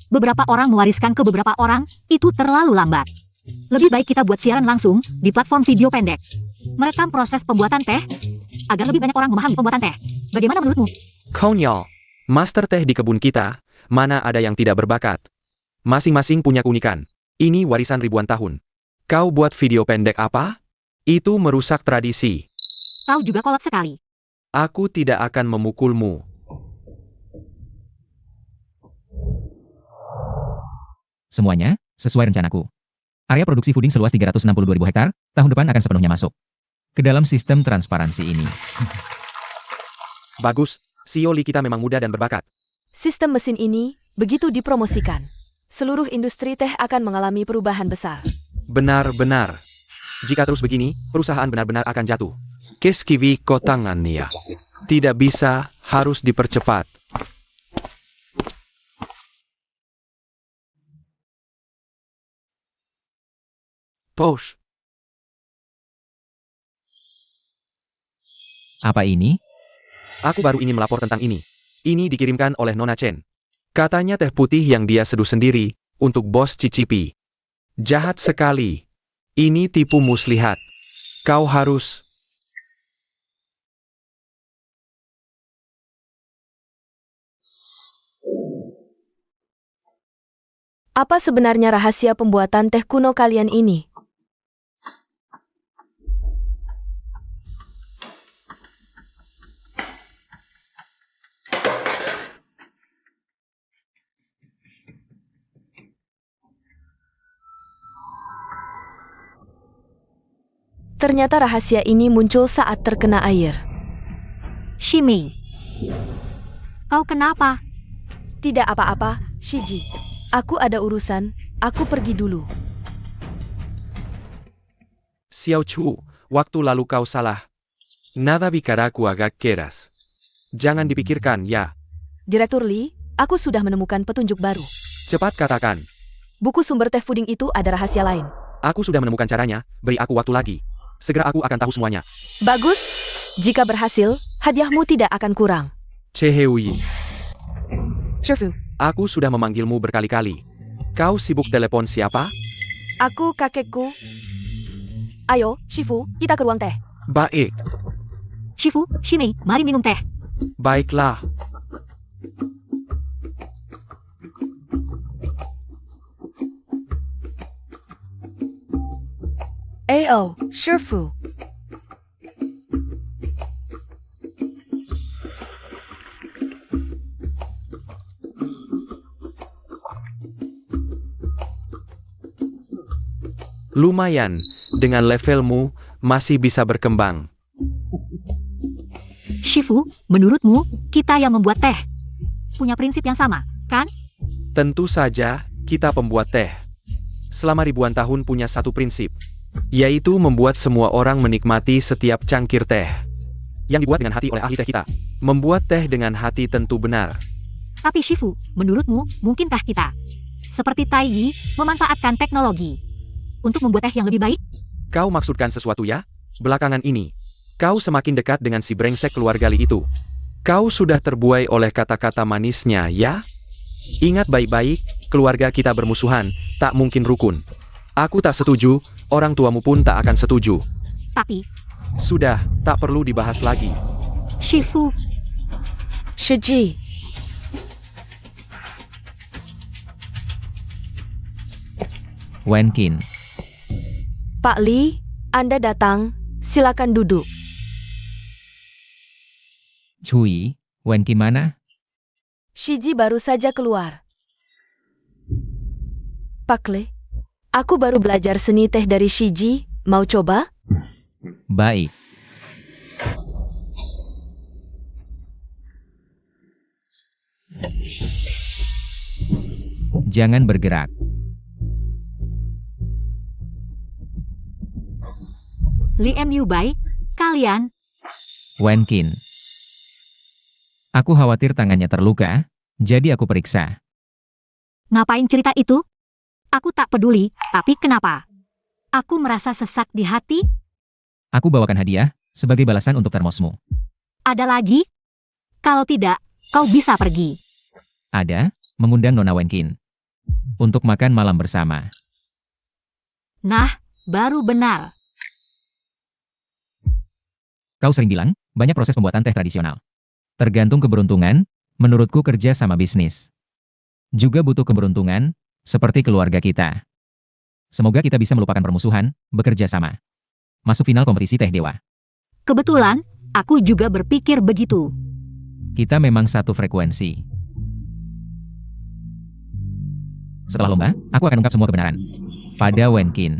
Beberapa orang mewariskan ke beberapa orang, itu terlalu lambat. Lebih baik kita buat siaran langsung, di platform video pendek. Merekam proses pembuatan teh, agar lebih banyak orang memahami pembuatan teh. Bagaimana menurutmu? Konyol. Master teh di kebun kita, mana ada yang tidak berbakat. Masing-masing punya keunikan. Ini warisan ribuan tahun. Kau buat video pendek apa? Itu merusak tradisi. Kau juga kolot sekali. Aku tidak akan memukulmu. Semuanya, sesuai rencanaku. Area produksi puding seluas 362.000 hektar, tahun depan akan sepenuhnya masuk ke dalam sistem transparansi ini. Bagus, CEO Li kita memang muda dan berbakat. Sistem mesin ini begitu dipromosikan. Seluruh industri teh akan mengalami perubahan besar. Benar-benar. Jika terus begini, perusahaan benar-benar akan jatuh. Keskivi kotangannya. Tidak bisa, harus dipercepat. Posh. Apa ini? Aku baru ingin melapor tentang ini. Ini dikirimkan oleh Nona Chen. Katanya teh putih yang dia seduh sendiri, untuk bos cicipi. Jahat sekali. Ini tipu muslihat. Kau harus... Apa sebenarnya rahasia pembuatan teh kuno kalian ini? Ternyata rahasia ini muncul saat terkena air. Shimei, kau kenapa? Tidak apa-apa, Shiji. Aku ada urusan, aku pergi dulu. Xiao Chu, waktu lalu kau salah. Nada bicaraku agak keras. Jangan dipikirkan, ya. Direktur Li, aku sudah menemukan petunjuk baru. Cepat katakan. Buku sumber teh puding itu ada rahasia lain. Aku sudah menemukan caranya, beri aku waktu lagi. Segera aku akan tahu semuanya. Bagus. Jika berhasil, hadiahmu tidak akan kurang. Cheheui, Shifu, aku sudah memanggilmu berkali-kali. Kau sibuk telepon siapa? aku kakekku. Ayo, Shifu, kita ke ruang teh. Baik, Shifu, Shimei, mari minum teh. baiklah. Shifu. Lumayan, dengan levelmu, masih bisa berkembang. Shifu, menurutmu, kita yang membuat teh punya prinsip yang sama, kan? Tentu saja, kita pembuat teh. Selama ribuan tahun punya satu prinsip, yaitu membuat semua orang menikmati setiap cangkir teh. Yang dibuat dengan hati oleh ahli teh kita. Membuat teh dengan hati tentu benar. Tapi Shifu, menurutmu, mungkinkah kita, seperti Tai Yi, memanfaatkan teknologi untuk membuat teh yang lebih baik? Kau maksudkan sesuatu ya? Belakangan ini, kau semakin dekat dengan si brengsek keluarga Li itu. Kau sudah terbuai oleh kata-kata manisnya, ya? Ingat baik-baik, keluarga kita bermusuhan, tak mungkin rukun. Aku tak setuju, orang tuamu pun tak akan setuju. Tapi, Sudah, tak perlu dibahas lagi. Shifu, Shiji. Wenkin. Pak Li, Anda datang. Silakan duduk. Cui, Wenkin mana? Shiji baru saja keluar. Pak Li, aku baru belajar seni teh dari Shiji. Mau coba? Baik. Jangan bergerak. Li Mu Bai, kalian, Wenkin. Aku khawatir tangannya terluka, jadi aku periksa. ngapain cerita itu? Aku tak peduli, tapi kenapa? Aku merasa sesak di hati. Aku bawakan hadiah, sebagai balasan untuk termosmu. Ada lagi? Kalau tidak, kau bisa pergi. Ada, mengundang Nona Wenkin. Untuk makan malam bersama. Nah, baru benar. Kau sering bilang, banyak proses pembuatan teh tradisional. Tergantung keberuntungan, menurutku kerja sama bisnis. Juga butuh keberuntungan, seperti keluarga kita. Semoga kita bisa melupakan permusuhan, bekerja sama. Masuk final kompetisi teh dewa. Kebetulan, aku juga berpikir begitu. Kita memang satu frekuensi. Setelah lomba, aku akan ungkap semua kebenaran. Pada Wenkin.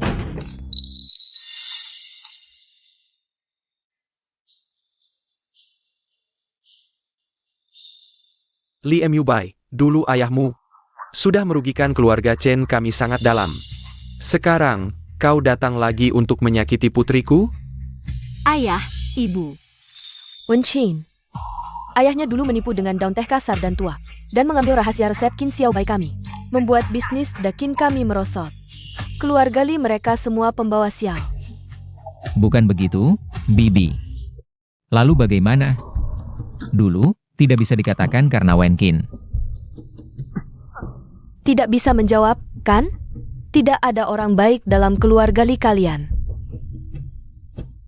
Li Mu Bai, dulu ayahmu sudah merugikan keluarga Chen kami sangat dalam. Sekarang, kau datang lagi untuk menyakiti putriku? Ayah, ibu. Wenqin. Ayahnya dulu menipu dengan daun teh kasar dan tua, dan mengambil rahasia resep Qin Xiao Bai kami. Membuat bisnis dakin kami merosot. Keluarga Li mereka semua pembawa sial. Bukan begitu, Bibi. Lalu bagaimana? Dulu, tidak bisa dikatakan karena Wenkin. Tidak bisa menjawab, kan? Tidak ada orang baik dalam keluarga Li kalian.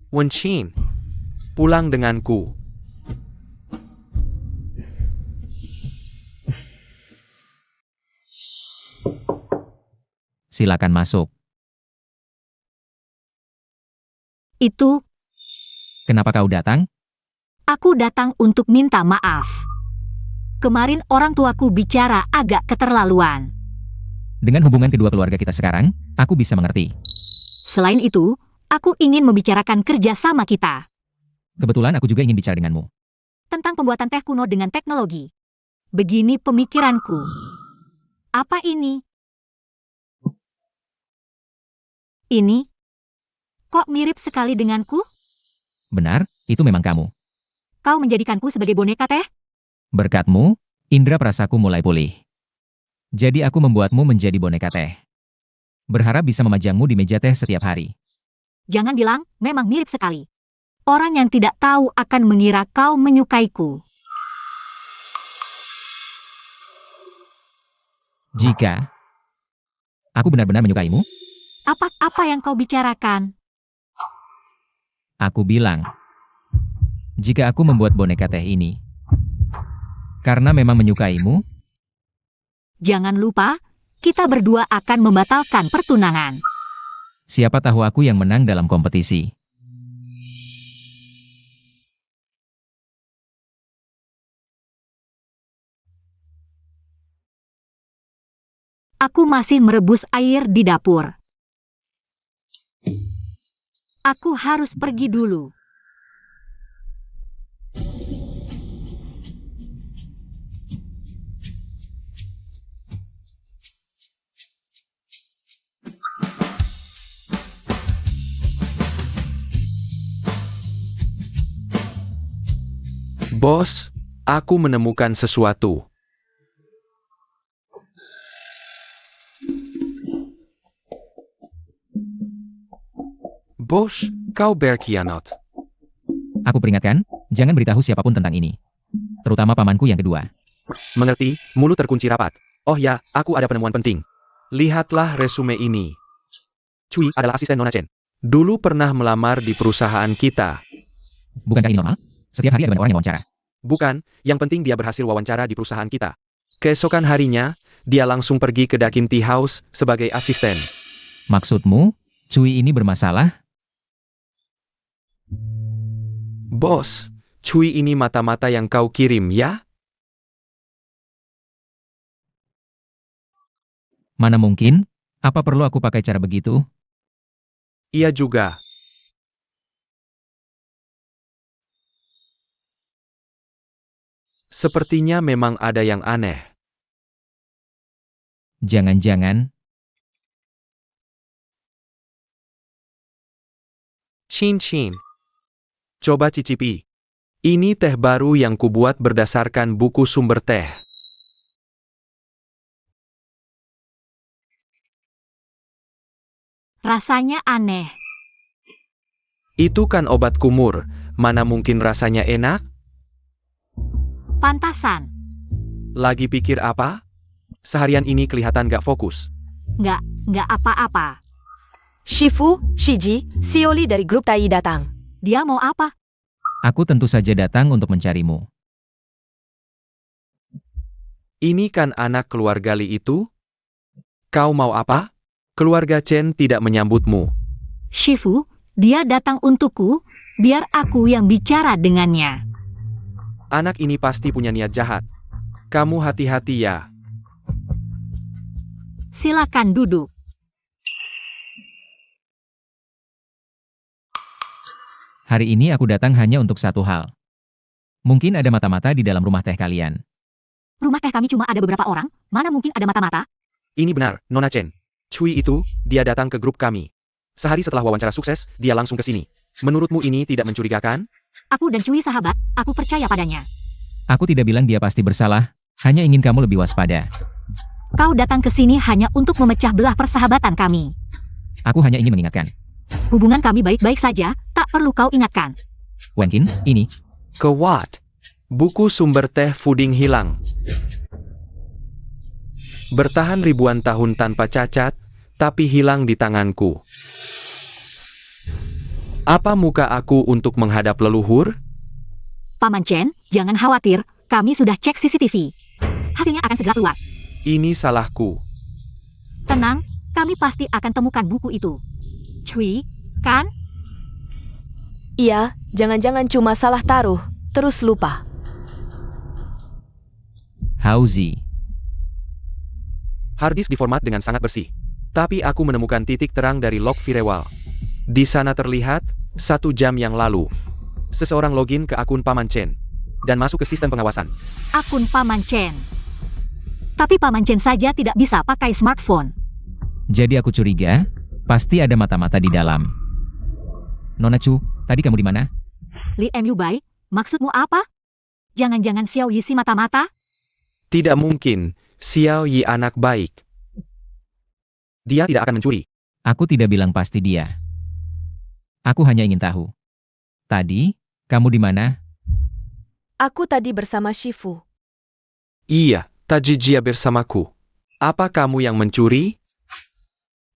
Wenqin, pulang denganku. Silakan masuk. Itu, Kenapa kau datang? aku datang untuk minta maaf. Kemarin orang tuaku bicara agak keterlaluan. Dengan hubungan kedua keluarga kita sekarang, aku bisa mengerti. Selain itu, aku ingin membicarakan kerjasama kita. Kebetulan aku juga ingin bicara denganmu. Tentang pembuatan teh kuno dengan teknologi. Begini pemikiranku. Apa ini? Ini? Kok mirip sekali denganku? Benar, itu memang kamu. Kau menjadikanku sebagai boneka teh? Berkatmu, indera perasaku mulai pulih. Jadi aku membuatmu menjadi boneka teh. Berharap bisa memajangmu di meja teh setiap hari. Jangan bilang, memang mirip sekali. Orang yang tidak tahu akan mengira kau menyukaiku. Jika aku benar-benar menyukaimu, Apa yang kau bicarakan? aku bilang, jika aku membuat boneka teh ini, karena memang menyukaimu, Jangan lupa, kita berdua akan membatalkan pertunangan. siapa tahu aku yang menang dalam kompetisi. Aku masih merebus air di dapur. Aku harus pergi dulu. Bos, aku menemukan sesuatu. Bos, kau berkhianat. Aku peringatkan, jangan beritahu siapapun tentang ini. Terutama pamanku yang kedua. Mengerti, mulut terkunci rapat. Oh ya, aku ada penemuan penting. Lihatlah resume ini. Cui adalah asisten Nona Chen. Dulu pernah melamar di perusahaan kita. Bukankah ini normal? Setiap hari ada banyak orang yang wawancara. Bukan, yang penting dia berhasil wawancara di perusahaan kita. Keesokan harinya, dia langsung pergi ke Dakin Tea House sebagai asisten. Maksudmu, Cui ini bermasalah? Bos, Cui ini mata-mata yang kau kirim ya? Mana mungkin? Apa perlu aku pakai cara begitu? Iya juga. Sepertinya memang ada yang aneh. Jangan-jangan, Chin. Coba cicipi. Ini teh baru yang kubuat berdasarkan buku sumber teh. Rasanya aneh. Itu kan obat kumur, mana mungkin rasanya enak? Pantasan. Lagi pikir apa? Seharian ini kelihatan gak fokus. Nggak apa-apa. Shifu, Shiji, Sioli dari grup Tai datang. Dia mau apa? aku tentu saja datang untuk mencarimu. Ini kan anak keluarga Li itu? Kau mau apa? Keluarga Chen tidak menyambutmu. Shifu, dia datang untukku, biar aku yang bicara dengannya. Anak ini pasti punya niat jahat. Kamu hati-hati ya. Silakan duduk. Hari ini aku datang hanya untuk satu hal. Mungkin ada mata-mata di dalam rumah teh kalian. Rumah teh kami cuma ada beberapa orang, mana mungkin ada mata-mata? Ini benar, Nona Chen. Cui itu, dia datang ke grup kami. Sehari setelah wawancara sukses, dia langsung ke sini. Menurutmu ini tidak mencurigakan? Aku dan Cui sahabat, aku percaya padanya. Aku tidak bilang dia pasti bersalah, hanya ingin kamu lebih waspada. Kau datang ke sini hanya untuk memecah belah persahabatan kami. Aku hanya ingin mengingatkan. Hubungan kami baik-baik saja, tak perlu kau ingatkan. Wenkin, ini, Kewat. Buku sumber teh puding hilang. Bertahan ribuan tahun tanpa cacat, tapi hilang di tanganku. Apa muka aku untuk menghadap leluhur? Paman Chen, jangan khawatir, kami sudah cek CCTV. Hasilnya akan segera keluar. Ini salahku. Tenang, kami pasti akan temukan buku itu. Cui, kan? Iya, jangan-jangan cuma salah taruh, terus lupa. Hauzi. Harddisk diformat dengan sangat bersih. Tapi aku menemukan titik terang dari log firewall. Di sana terlihat, 1 jam yang lalu, seseorang login ke akun Paman Chen dan masuk ke sistem pengawasan. Akun Paman Chen. Tapi Paman Chen saja tidak bisa pakai smartphone. Jadi aku curiga, pasti ada mata-mata di dalam. Nona Chu, tadi kamu di mana? Li Mu Bai, maksudmu apa? Jangan-jangan Xiao Yi si mata-mata? Tidak mungkin, Xiao Yi anak baik. Dia tidak akan mencuri. Aku tidak bilang pasti dia. Aku hanya ingin tahu. Tadi, kamu di mana? Aku tadi bersama Shifu. Iya, tadi dia bersamaku. Apa kamu yang mencuri?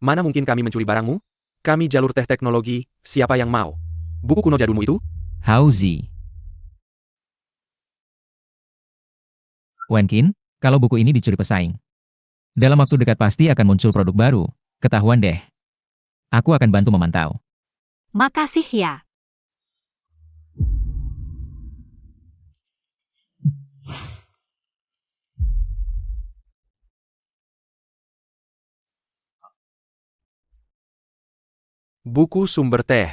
Mana mungkin kami mencuri barangmu? Kami jalur teh teknologi, siapa yang mau? Buku kuno jadulmu itu? Hauzi. Wenkin, kalau buku ini dicuri pesaing. Dalam waktu dekat pasti akan muncul produk baru. Ketahuan deh. Aku akan bantu memantau. Makasih ya. Buku sumber teh.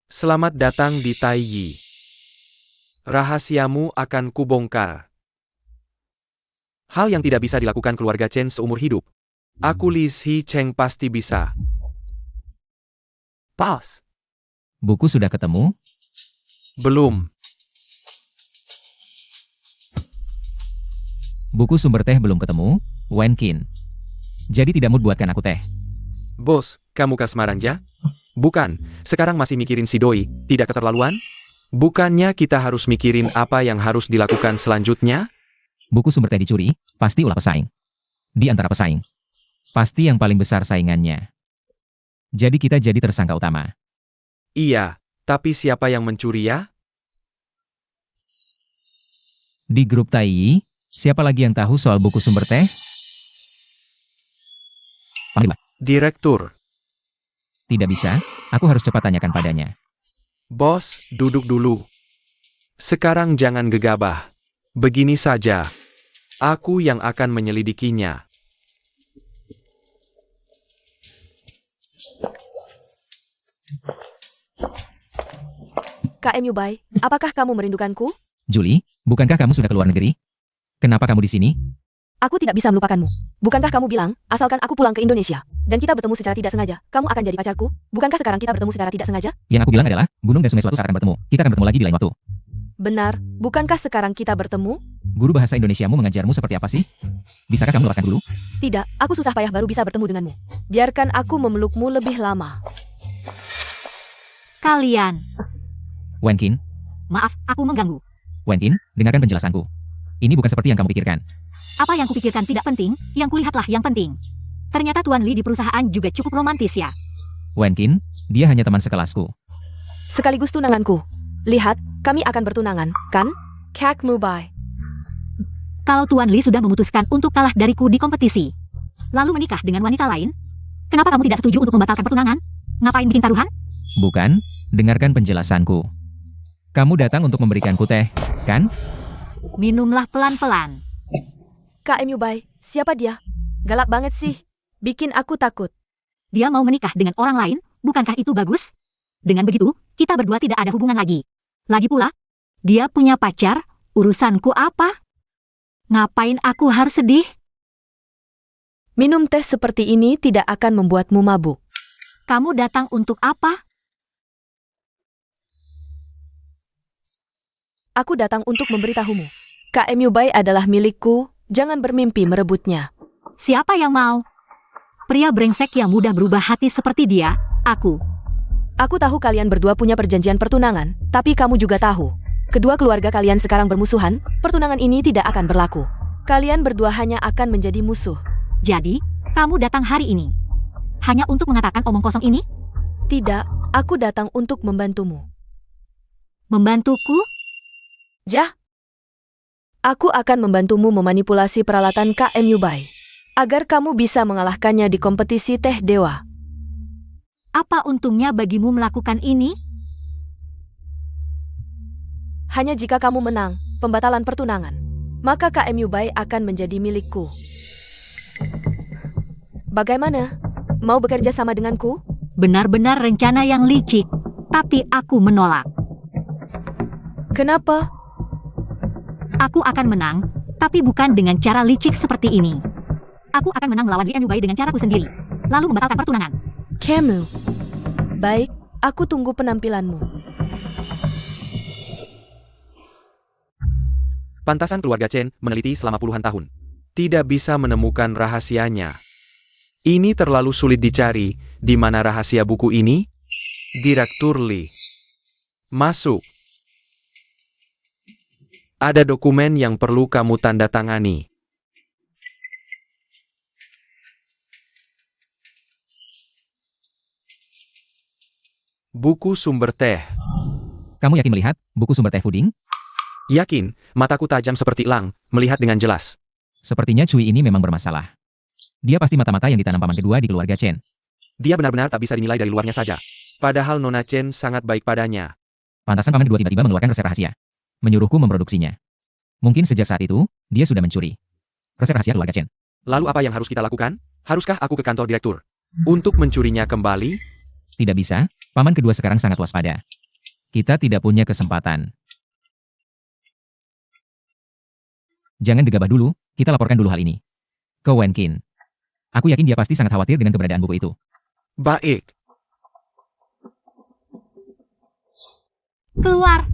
Selamat datang di Taiyi. Rahasiamu akan kubongkar. Hal yang tidak bisa dilakukan keluarga Chen seumur hidup. Aku Li Si Cheng pasti bisa. Pas. Buku sudah ketemu? Belum. Buku sumber teh belum ketemu, Wenkin. Jadi tidak mood buatkan aku teh. Bos, kamu kasmaranja? Bukan, sekarang masih mikirin si Doi, tidak keterlaluan? Bukannya kita harus mikirin apa yang harus dilakukan selanjutnya? Buku sumber teh dicuri, pasti ulah pesaing. Di antara pesaing. Pasti yang paling besar saingannya. Jadi kita jadi tersangka utama. Iya, tapi siapa yang mencuri ya? Di grup Taiyi, siapa lagi yang tahu soal buku sumber teh? Panglima. Direktur. Tidak bisa, aku harus cepat tanyakan padanya. Bos, duduk dulu. Sekarang jangan gegabah. Begini saja. Aku yang akan menyelidikinya. KM Yubai, apakah kamu merindukanku? Julie, bukankah kamu sudah keluar negeri? Kenapa kamu di sini? Aku tidak bisa melupakanmu. Bukankah kamu bilang, asalkan aku pulang ke Indonesia, dan kita bertemu secara tidak sengaja, kamu akan jadi pacarku? Bukankah sekarang kita bertemu secara tidak sengaja? Yang aku bilang adalah, gunung dan sungai suatu saat akan bertemu. Kita akan bertemu lagi di lain waktu. Benar, bukankah sekarang kita bertemu? Guru bahasa Indonesiamu mengajarmu seperti apa sih? Bisakah kamu lepaskan dulu? Tidak, aku susah payah baru bisa bertemu denganmu. Biarkan aku memelukmu lebih lama. Kalian. Wenkin, Maaf, aku mengganggu. Wenkin, dengarkan penjelasanku. Ini bukan seperti yang kamu pikirkan. Apa yang kupikirkan tidak penting, yang kulihatlah yang penting. Ternyata Tuan Li di perusahaan juga cukup romantis ya. Wenkin, dia hanya teman sekelasku. Sekaligus tunanganku. Lihat, kami akan bertunangan, kan? Kak Mubai. Kalau Tuan Li sudah memutuskan untuk kalah dariku di kompetisi, lalu menikah dengan wanita lain, kenapa kamu tidak setuju untuk membatalkan pertunangan? Ngapain bikin taruhan? Bukan, dengarkan penjelasanku. Kamu datang untuk memberikanku teh, kan? Minumlah pelan-pelan. KM Yubai, siapa dia? Galak banget sih. Bikin aku takut. Dia mau menikah dengan orang lain, bukankah itu bagus? Dengan begitu, kita berdua tidak ada hubungan lagi. Lagi pula, dia punya pacar, urusanku apa? Ngapain aku harus sedih? Minum teh seperti ini tidak akan membuatmu mabuk. Kamu datang untuk apa? Aku datang untuk memberitahumu. KM Yubai adalah milikku, jangan bermimpi merebutnya. Siapa yang mau? Pria brengsek yang mudah berubah hati seperti dia, aku. Aku tahu kalian berdua punya perjanjian pertunangan, tapi kamu juga tahu. Kedua keluarga kalian sekarang bermusuhan, pertunangan ini tidak akan berlaku. Kalian berdua hanya akan menjadi musuh. Jadi, kamu datang hari ini. Hanya untuk mengatakan omong kosong ini? Tidak, aku datang untuk membantumu. Membantuku? Jah. Aku akan membantumu memanipulasi peralatan KM Yubai. Agar kamu bisa mengalahkannya di kompetisi teh dewa. Apa untungnya bagimu melakukan ini? Hanya jika kamu menang, pembatalan pertunangan, maka KM Yubai akan menjadi milikku. Bagaimana? Mau bekerja sama denganku? Benar-benar rencana yang licik, tapi aku menolak. Kenapa? Aku akan menang, tapi bukan dengan cara licik seperti ini. Aku akan menang melawan Li Yubai dengan caraku sendiri, lalu membatalkan pertunangan. Kamu. Baik, aku tunggu penampilanmu. Pantasan keluarga Chen meneliti selama puluhan tahun. Tidak bisa menemukan rahasianya. Ini terlalu sulit dicari. Di mana rahasia buku ini? Direktur Lee. Masuk. Ada dokumen yang perlu kamu tanda tangani. Buku sumber teh. Kamu yakin melihat buku sumber teh puding? Yakin, mataku tajam seperti elang, melihat dengan jelas. Sepertinya Cui ini memang bermasalah. Dia pasti mata-mata yang ditanam paman kedua di keluarga Chen. Dia benar-benar tak bisa dinilai dari luarnya saja. Padahal Nona Chen sangat baik padanya. Pantasan paman kedua tiba-tiba mengeluarkan resep rahasia. Menyuruhku memproduksinya. Mungkin sejak saat itu, dia sudah mencuri resep rahasia keluarga Chen. Lalu apa yang harus kita lakukan? Haruskah aku ke kantor direktur? Untuk mencurinya kembali? Tidak bisa, paman kedua sekarang sangat waspada. Kita tidak punya kesempatan. Jangan gegabah dulu, kita laporkan dulu hal ini ke Wen Qin. Aku yakin dia pasti sangat khawatir dengan keberadaan buku itu. Baik. Keluar.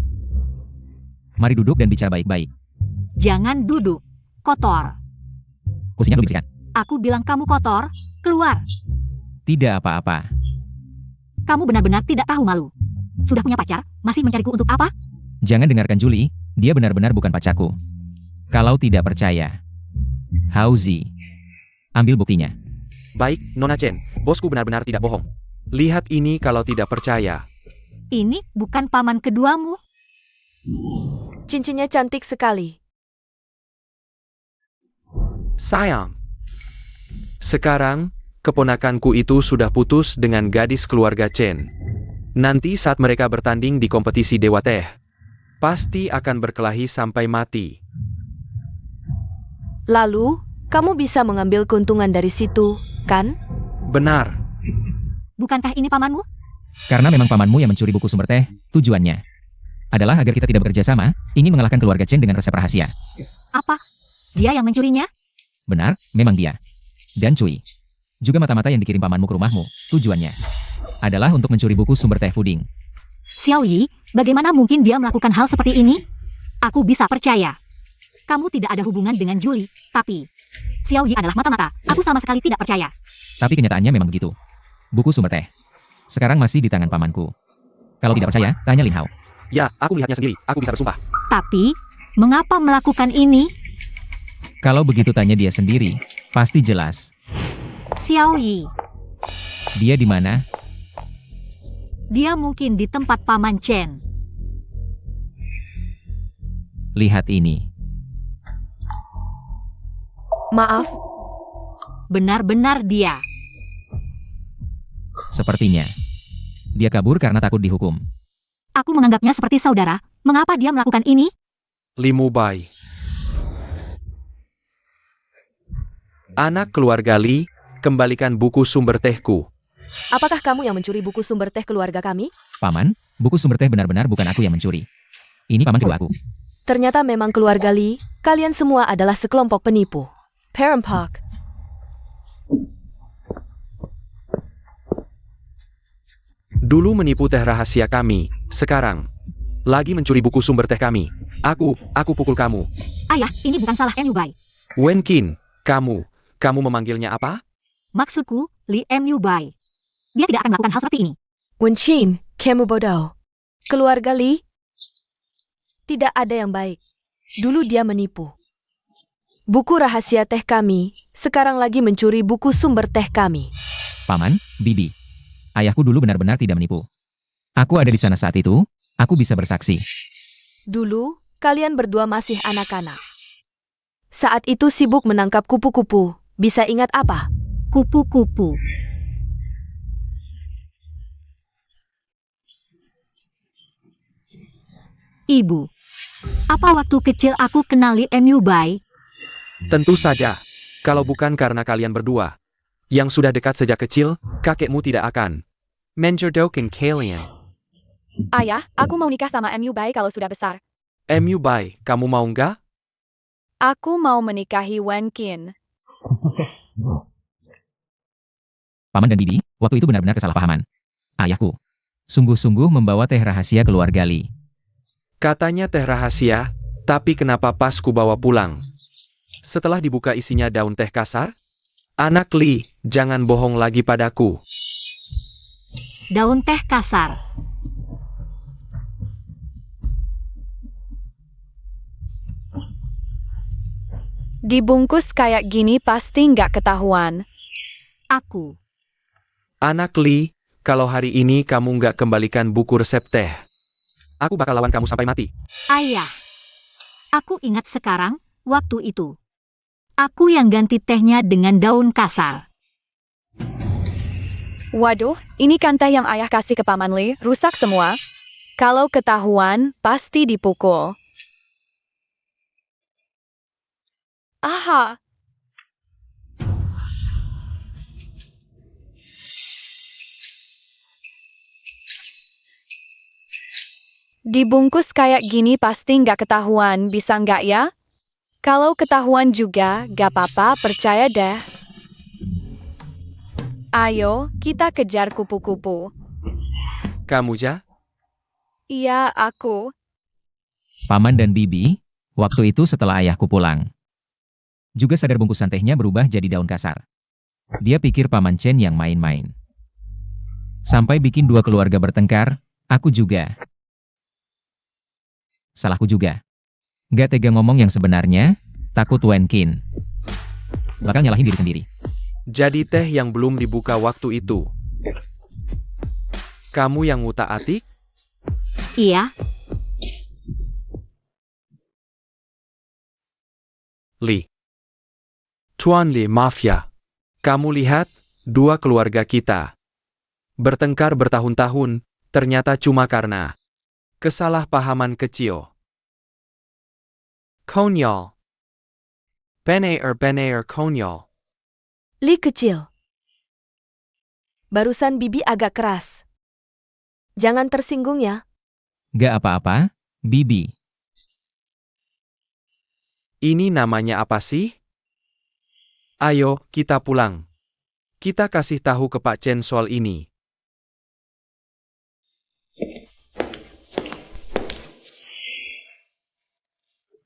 Mari duduk dan bicara baik-baik. Jangan duduk. Kotor. Kursinya belum bisikan. Aku bilang kamu kotor. Keluar. Tidak apa-apa. Kamu benar-benar tidak tahu malu. Sudah punya pacar, masih mencariku untuk apa? Jangan dengarkan Julie, dia benar-benar bukan pacarku. Kalau tidak percaya, Hauzi, ambil buktinya. Baik, Nona Chen. Bosku benar-benar tidak bohong. Lihat ini kalau tidak percaya. Ini bukan paman keduamu. Cincinnya cantik sekali. Sayang. Sekarang, keponakanku itu sudah putus dengan gadis keluarga Chen. Nanti saat mereka bertanding di kompetisi Dewa Teh, pasti akan berkelahi sampai mati. Lalu, kamu bisa mengambil keuntungan dari situ, kan? Benar. Bukankah ini pamanmu? Karena memang pamanmu yang mencuri buku sumber teh, tujuannya adalah agar kita tidak bekerja sama, ingin mengalahkan keluarga Chen dengan resep rahasia. Apa? Dia yang mencurinya? Benar, memang dia. Dan Cui. Juga mata-mata yang dikirim pamanmu ke rumahmu, tujuannya adalah untuk mencuri buku sumber teh puding. Xiao Yi, bagaimana mungkin dia melakukan hal seperti ini? Aku bisa percaya. Kamu tidak ada hubungan dengan Julie, tapi Xiao Yi adalah mata-mata. Aku sama sekali tidak percaya. Tapi kenyataannya memang begitu. Buku sumber teh sekarang masih di tangan pamanku. Kalau tidak percaya, tanya Lin Hao. Ya, aku melihatnya sendiri. Aku bisa bersumpah. Tapi, mengapa melakukan ini? Kalau begitu tanya dia sendiri, pasti jelas. Xiao Yi, Dia di mana? dia mungkin di tempat paman Chen. Lihat ini. Maaf, Benar-benar dia. Sepertinya dia kabur karena takut dihukum. Aku menganggapnya seperti saudara. Mengapa dia melakukan ini? Limu Bai. Anak keluarga Li, kembalikan buku sumber tehku. apakah kamu yang mencuri buku sumber teh keluarga kami? Paman, buku sumber teh benar-benar bukan aku yang mencuri. Ini paman kedua aku. Ternyata memang keluarga Lee, kalian semua adalah sekelompok penipu. Parent Park. Dulu menipu teh rahasia kami, sekarang lagi mencuri buku sumber teh kami. Aku pukul kamu. Ayah, ini bukan salah Mu Bai. Wen Qin, kamu memanggilnya apa? Maksudku, Li Mu Bai. Dia tidak akan melakukan hal seperti ini. Wenchin, kamu bodoh. Keluarga Lee, tidak ada yang baik. Dulu dia menipu. Buku rahasia teh kami, sekarang lagi mencuri buku sumber teh kami. Paman, Bibi. Ayahku dulu benar-benar tidak menipu. Aku ada di sana saat itu, aku bisa bersaksi. Dulu, kalian berdua masih anak-anak. Saat itu sibuk menangkap kupu-kupu. Bisa ingat apa? Kupu-kupu. Ibu, apa waktu kecil aku kenal Li Mu Bai? Tentu saja. Kalau bukan karena kalian berdua, yang sudah dekat sejak kecil, kakekmu tidak akan menjodohkan kalian. Ayah, aku mau nikah sama Mu Bai kalau sudah besar. Mu Bai, kamu mau nggak? Aku mau menikahi Wen Qin. Paman dan Bibi, waktu itu benar-benar kesalahpahaman. Ayahku sungguh-sungguh membawa teh rahasia keluarga Li. Katanya teh rahasia, tapi kenapa pas ku bawa pulang? Setelah dibuka isinya daun teh kasar? Anak Li, jangan bohong lagi padaku. Daun teh kasar. Dibungkus kayak gini pasti nggak ketahuan. Aku. Anak Li, kalau hari ini kamu nggak kembalikan buku resep teh, aku bakal lawan kamu sampai mati. Ayah. Aku ingat sekarang, waktu itu. Aku yang ganti tehnya dengan daun kasar. Waduh, ini kan teh yang ayah kasih ke Paman Li, rusak semua. Kalau ketahuan, pasti dipukul. Aha. Dibungkus kayak gini pasti nggak ketahuan, bisa nggak ya? Kalau ketahuan juga, gak apa-apa, percaya deh. Ayo, kita kejar kupu-kupu. Kamu ja? Iya, aku. Paman dan Bibi, waktu itu setelah ayahku pulang. Juga sadar bungkusan tehnya berubah jadi daun kasar. Dia pikir Paman Chen yang main-main. Sampai bikin dua keluarga bertengkar, aku juga. Salahku juga. Gak tega ngomong yang sebenarnya, takut Wen Qin bakal nyalahin diri sendiri. Jadi teh yang belum dibuka waktu itu. Kamu yang ngutak-atik? Iya, Li. Tuan Li, maaf ya. Kamu lihat, dua keluarga kita bertengkar bertahun-tahun, ternyata cuma karena kesalahpahaman kecil. Konyol. Bener konyol. Li kecil. Barusan Bibi agak keras. Jangan tersinggung ya. Gak apa-apa, Bibi. Ini namanya apa sih? Ayo, kita pulang. Kita kasih tahu ke Pak Chen soal ini.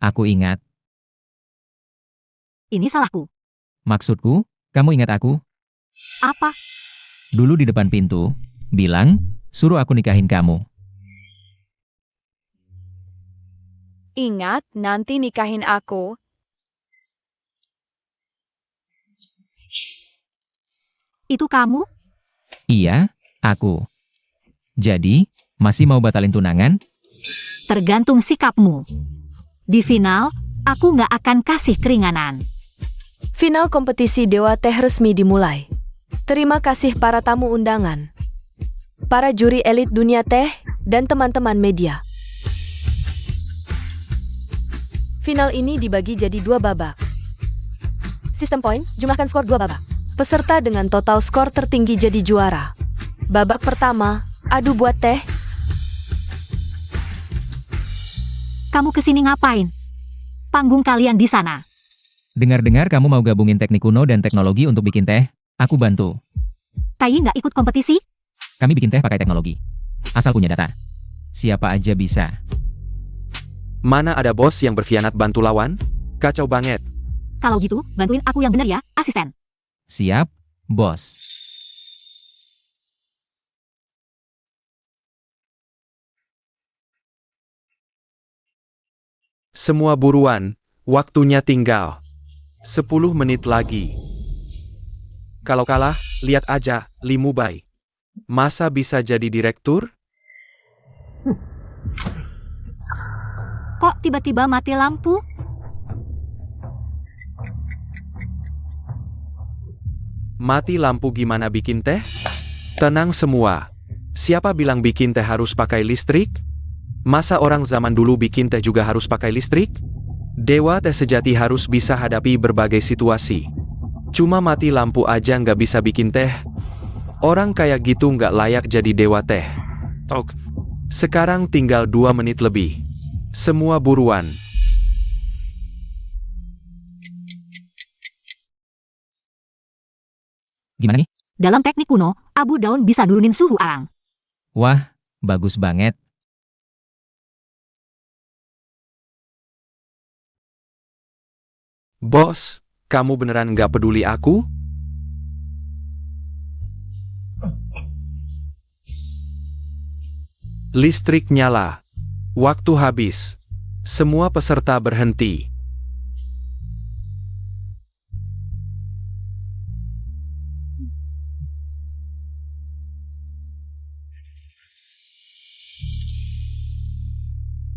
Aku ingat. ini salahku. Maksudku, kamu ingat aku? Apa? Dulu di depan pintu, bilang, suruh aku nikahin kamu. Ingat, nanti nikahin aku. Itu kamu? Iya, aku. Jadi, masih mau batalin tunangan? Tergantung sikapmu. Di final, aku nggak akan kasih keringanan. Final kompetisi Dewa Teh resmi dimulai. Terima kasih para tamu undangan, para juri elit dunia teh, dan teman-teman media. Final ini dibagi jadi 2 babak. Sistem poin, jumlahkan skor 2 babak. Peserta dengan total skor tertinggi jadi juara. Babak pertama, adu buat teh. Kamu kesini ngapain? Panggung kalian di sana. Dengar-dengar kamu mau gabungin teknik kuno dan teknologi untuk bikin teh, aku bantu. Tai nggak ikut kompetisi? Kami bikin teh pakai teknologi. Asal punya data. Siapa aja bisa. Mana ada bos yang berkhianat bantu lawan? Kacau banget. Kalau gitu, bantuin aku yang bener ya, asisten. Siap, bos. Semua buruan, waktunya tinggal 10 menit lagi. Kalau kalah, lihat aja, Li Mubai. Masa bisa jadi direktur? Kok tiba-tiba mati lampu? Mati lampu gimana bikin teh? Tenang semua. Siapa bilang bikin teh harus pakai listrik? Masa orang zaman dulu bikin teh juga harus pakai listrik? Dewa teh sejati harus bisa hadapi berbagai situasi. Cuma mati lampu aja nggak bisa bikin teh. Orang kayak gitu nggak layak jadi dewa teh. Tok. Sekarang tinggal 2 menit lebih. Semua buruan. Gimana nih? Dalam teknik kuno, abu daun bisa nurunin suhu arang. Wah, bagus banget. Bos, kamu beneran nggak peduli aku? Listrik nyala. Waktu habis. Semua peserta berhenti.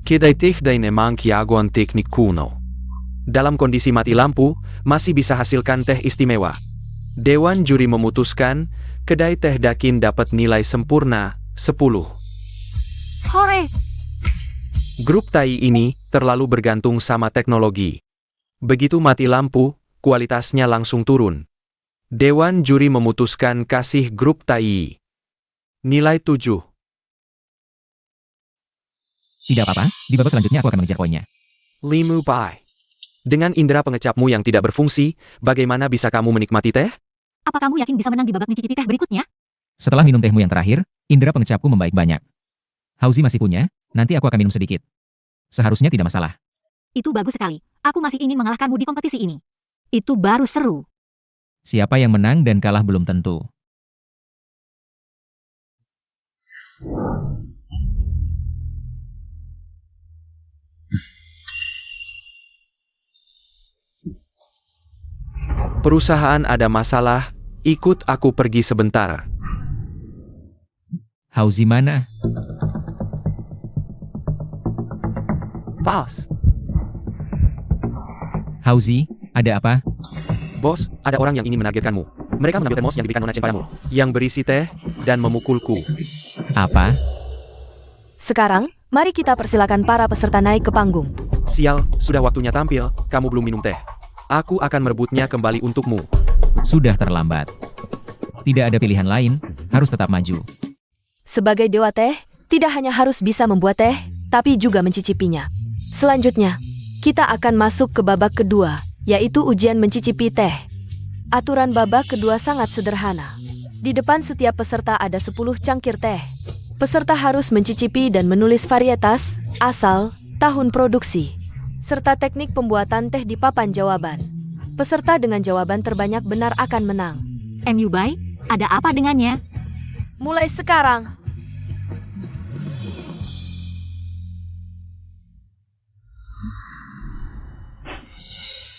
Kedaitik dan emang kiaguan teknik kuno. Dalam kondisi mati lampu, masih bisa hasilkan teh istimewa. Dewan juri memutuskan, kedai teh Dakin dapat nilai sempurna, 10. Hore! Grup Tai ini terlalu bergantung sama teknologi. Begitu mati lampu, kualitasnya langsung turun. Dewan juri memutuskan kasih grup Tai nilai 7. Tidak apa-apa, di babak selanjutnya aku akan mengejar poinnya. Limu Pai. Dengan indera pengecapmu yang tidak berfungsi, bagaimana bisa kamu menikmati teh? Apa kamu yakin bisa menang di babak mencicipi teh berikutnya? Setelah minum tehmu yang terakhir, indera pengecapku membaik banyak. Hauzi masih punya, nanti aku akan minum sedikit. Seharusnya tidak masalah. Itu bagus sekali. Aku masih ingin mengalahkanmu di kompetisi ini. Itu baru seru. Siapa yang menang dan kalah belum tentu. Perusahaan ada masalah, ikut aku pergi sebentar. Hauzi mana? Pas. Hauzi, ada apa? Bos, ada orang yang ingin menargetkanmu. Mereka mengambil termos yang diberikan Nona Chen padamu, yang berisi teh, dan memukulku. Apa? Sekarang, mari kita persilakan para peserta naik ke panggung. Sial, sudah waktunya tampil, kamu belum minum teh. Aku akan merebutnya kembali untukmu. Sudah terlambat. Tidak ada pilihan lain, harus tetap maju. Sebagai dewa teh, tidak hanya harus bisa membuat teh, tapi juga mencicipinya. Selanjutnya, kita akan masuk ke babak kedua, yaitu ujian mencicipi teh. Aturan babak kedua sangat sederhana. Di depan setiap peserta ada 10 cangkir teh. Peserta harus mencicipi dan menulis varietas, asal, tahun produksi, serta teknik pembuatan teh di papan jawaban. Peserta dengan jawaban terbanyak benar akan menang. MU Bai, ada apa dengannya? Mulai sekarang.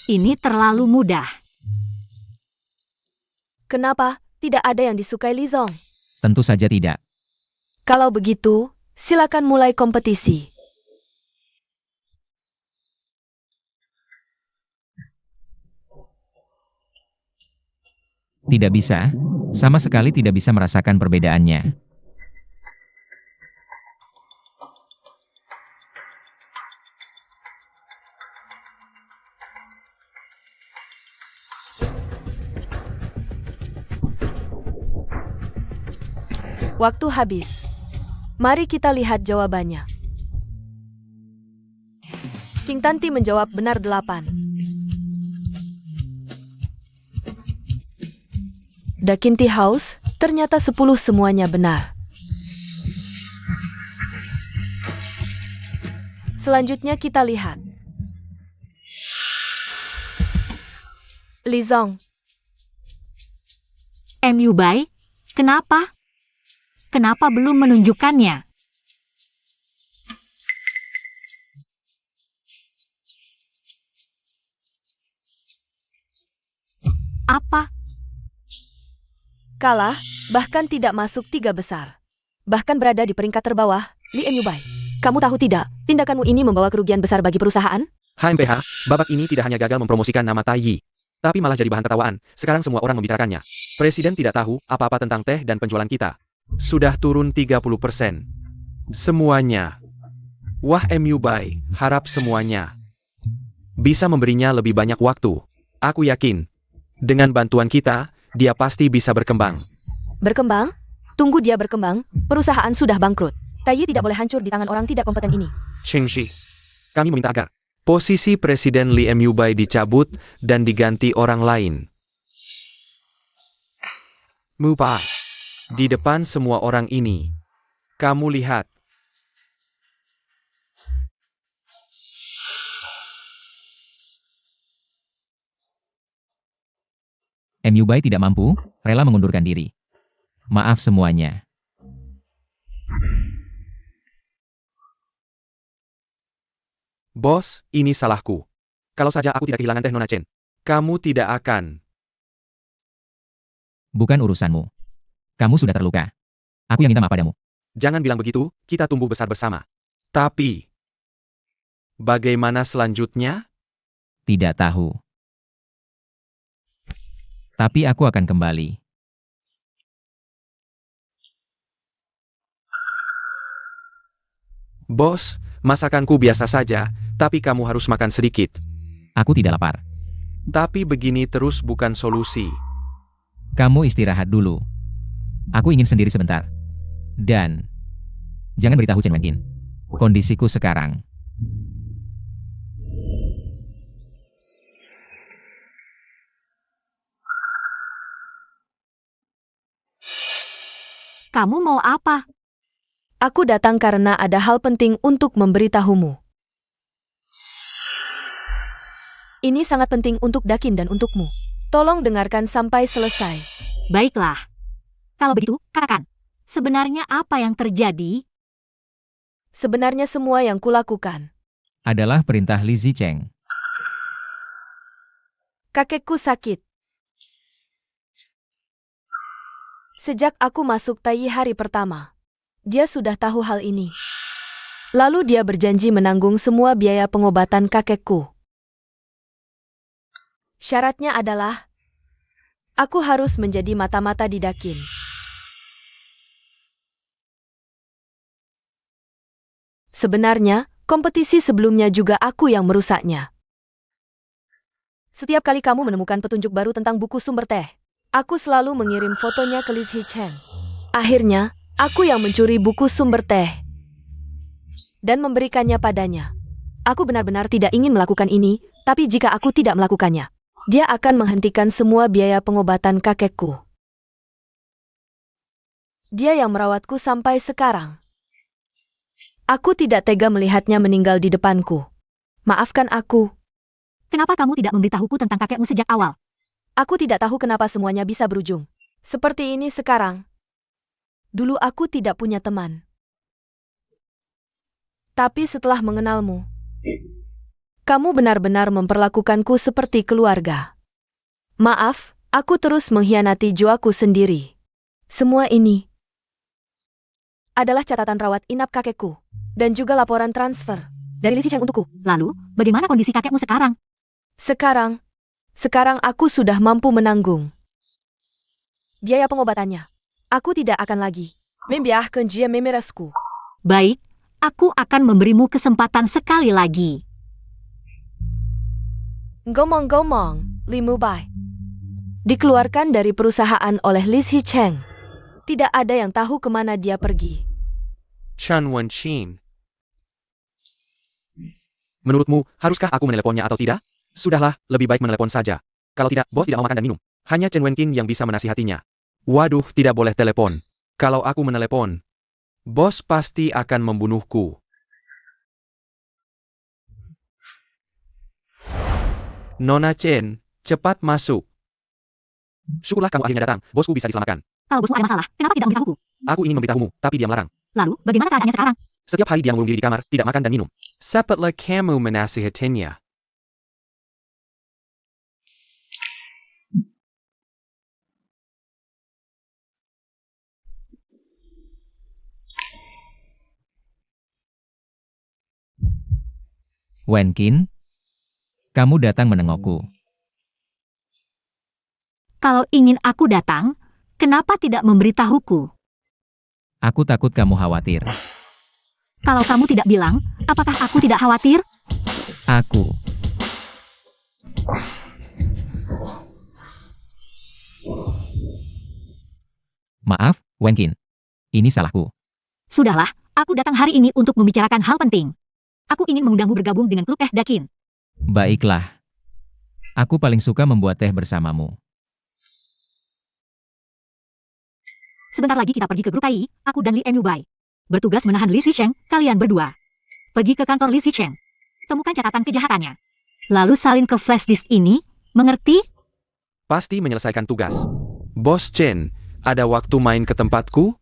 Ini terlalu mudah. Kenapa tidak ada yang disukai Lizong? Tentu saja tidak. Kalau begitu, silakan mulai kompetisi. Tidak bisa, sama sekali tidak bisa merasakan perbedaannya. Waktu habis. Mari kita lihat jawabannya. King Tanti menjawab benar 8. Dakin Tea House, ternyata 10 semuanya benar. Selanjutnya kita lihat. Lizong. MU Bai, kenapa? Kenapa belum menunjukkannya? Apa? Kalah, bahkan tidak masuk 3 besar. Bahkan berada di peringkat terbawah, Li Enyubai. Kamu tahu tidak, tindakanmu ini membawa kerugian besar bagi perusahaan? HMPH, babak ini tidak hanya gagal mempromosikan nama Taiyi, tapi malah jadi bahan tertawaan. Sekarang semua orang membicarakannya. Presiden tidak tahu apa-apa tentang teh dan penjualan kita. Sudah turun 30%. Semuanya. Wah MU Bai, harap semuanya bisa memberinya lebih banyak waktu. Aku yakin, dengan bantuan kita, dia pasti bisa berkembang. Berkembang? Tunggu dia berkembang, perusahaan sudah bangkrut. Taiyi tidak boleh hancur di tangan orang tidak kompeten ini. Chengshi, kami meminta agar posisi Presiden Li MU Bai dicabut dan diganti orang lain. Mu Bai, di depan semua orang ini, kamu lihat. MU Bai tidak mampu, rela mengundurkan diri. Maaf semuanya. Bos, ini salahku. Kalau saja aku tidak kehilangan teh Nona Chen, kamu tidak akan. Bukan urusanmu. Kamu sudah terluka. Aku yang minta maaf padamu. Jangan bilang begitu, kita tumbuh besar bersama. Tapi, bagaimana selanjutnya? Tidak tahu. Tapi aku akan kembali. Bos, masakanku biasa saja, tapi kamu harus makan sedikit. Aku tidak lapar. Tapi begini terus bukan solusi. Kamu istirahat dulu. Aku ingin sendiri sebentar. Dan jangan beritahu Chen Wenqin kondisiku sekarang. Kamu mau apa? Aku datang karena ada hal penting untuk memberitahumu. Ini sangat penting untuk Dakin dan untukmu. Tolong dengarkan sampai selesai. Baiklah. Kalau begitu, katakan. Sebenarnya apa yang terjadi? Sebenarnya semua yang kulakukan. Adalah perintah Li Zicheng. Kakekku sakit. Sejak aku masuk Taiyi hari pertama, dia sudah tahu hal ini. Lalu dia berjanji menanggung semua biaya pengobatan kakekku. Syaratnya adalah, aku harus menjadi mata-mata di Dakin. Sebenarnya, kompetisi sebelumnya juga aku yang merusaknya. Setiap kali kamu menemukan petunjuk baru tentang buku sumber teh, aku selalu mengirim fotonya ke Li Zicheng. Akhirnya, aku yang mencuri buku sumber teh dan memberikannya padanya. Aku benar-benar tidak ingin melakukan ini, tapi jika aku tidak melakukannya, dia akan menghentikan semua biaya pengobatan kakekku. Dia yang merawatku sampai sekarang. Aku tidak tega melihatnya meninggal di depanku. Maafkan aku. Kenapa kamu tidak memberitahuku tentang kakekmu sejak awal? Aku tidak tahu kenapa semuanya bisa berujung seperti ini sekarang. Dulu aku tidak punya teman. Tapi setelah mengenalmu, kamu benar-benar memperlakukanku seperti keluarga. Maaf, aku terus mengkhianati jiwaku sendiri. Semua ini adalah catatan rawat inap kakekku, dan juga laporan transfer Dari Li Zicheng untukku. Lalu, bagaimana kondisi kakekmu sekarang? Sekarang aku sudah mampu menanggung biaya pengobatannya. Aku tidak akan lagi membiarkan dia memerasku. Baik, aku akan memberimu kesempatan sekali lagi. Ngomong-ngomong, Li Mubai dikeluarkan dari perusahaan oleh Li Zicheng. Tidak ada yang tahu kemana dia pergi. Chen Wenqin. Menurutmu, haruskah aku meneleponnya atau tidak? Sudahlah, lebih baik menelepon saja. Kalau tidak, bos tidak mau makan dan minum. Hanya Chen Wenqin yang bisa menasihatinya. Waduh, tidak boleh telepon. Kalau aku menelepon, bos pasti akan membunuhku. Nona Chen, cepat masuk. Syukurlah kamu akhirnya datang, bosku bisa diselamatkan. Kalau bosmu ada masalah, kenapa tidak memberitahuku? Aku ingin memberitahumu, tapi dia melarang. Lalu, bagaimana keadaannya sekarang? Setiap hari dia mengurung diri di kamar, tidak makan dan minum. Sepatlah kamu menasihatinya. Wenqin, kamu datang menengokku. Kalau ingin aku datang, kenapa tidak memberitahuku? Aku takut kamu khawatir. Kalau kamu tidak bilang, apakah aku tidak khawatir? Aku. Maaf, Wenqin. Ini salahku. Sudahlah, aku datang hari ini untuk membicarakan hal penting. Aku ingin mengundangmu bergabung dengan klub teh Dakin. Baiklah. Aku paling suka membuat teh bersamamu. Sebentar lagi kita pergi ke grup Taiyi, aku dan Li Enubai. Bertugas menahan Li Zicheng, kalian berdua. Pergi ke kantor Li Zicheng. Temukan catatan kejahatannya. Lalu salin ke flash disk ini, mengerti? Pasti menyelesaikan tugas. Bos Chen, ada waktu main ke tempatku?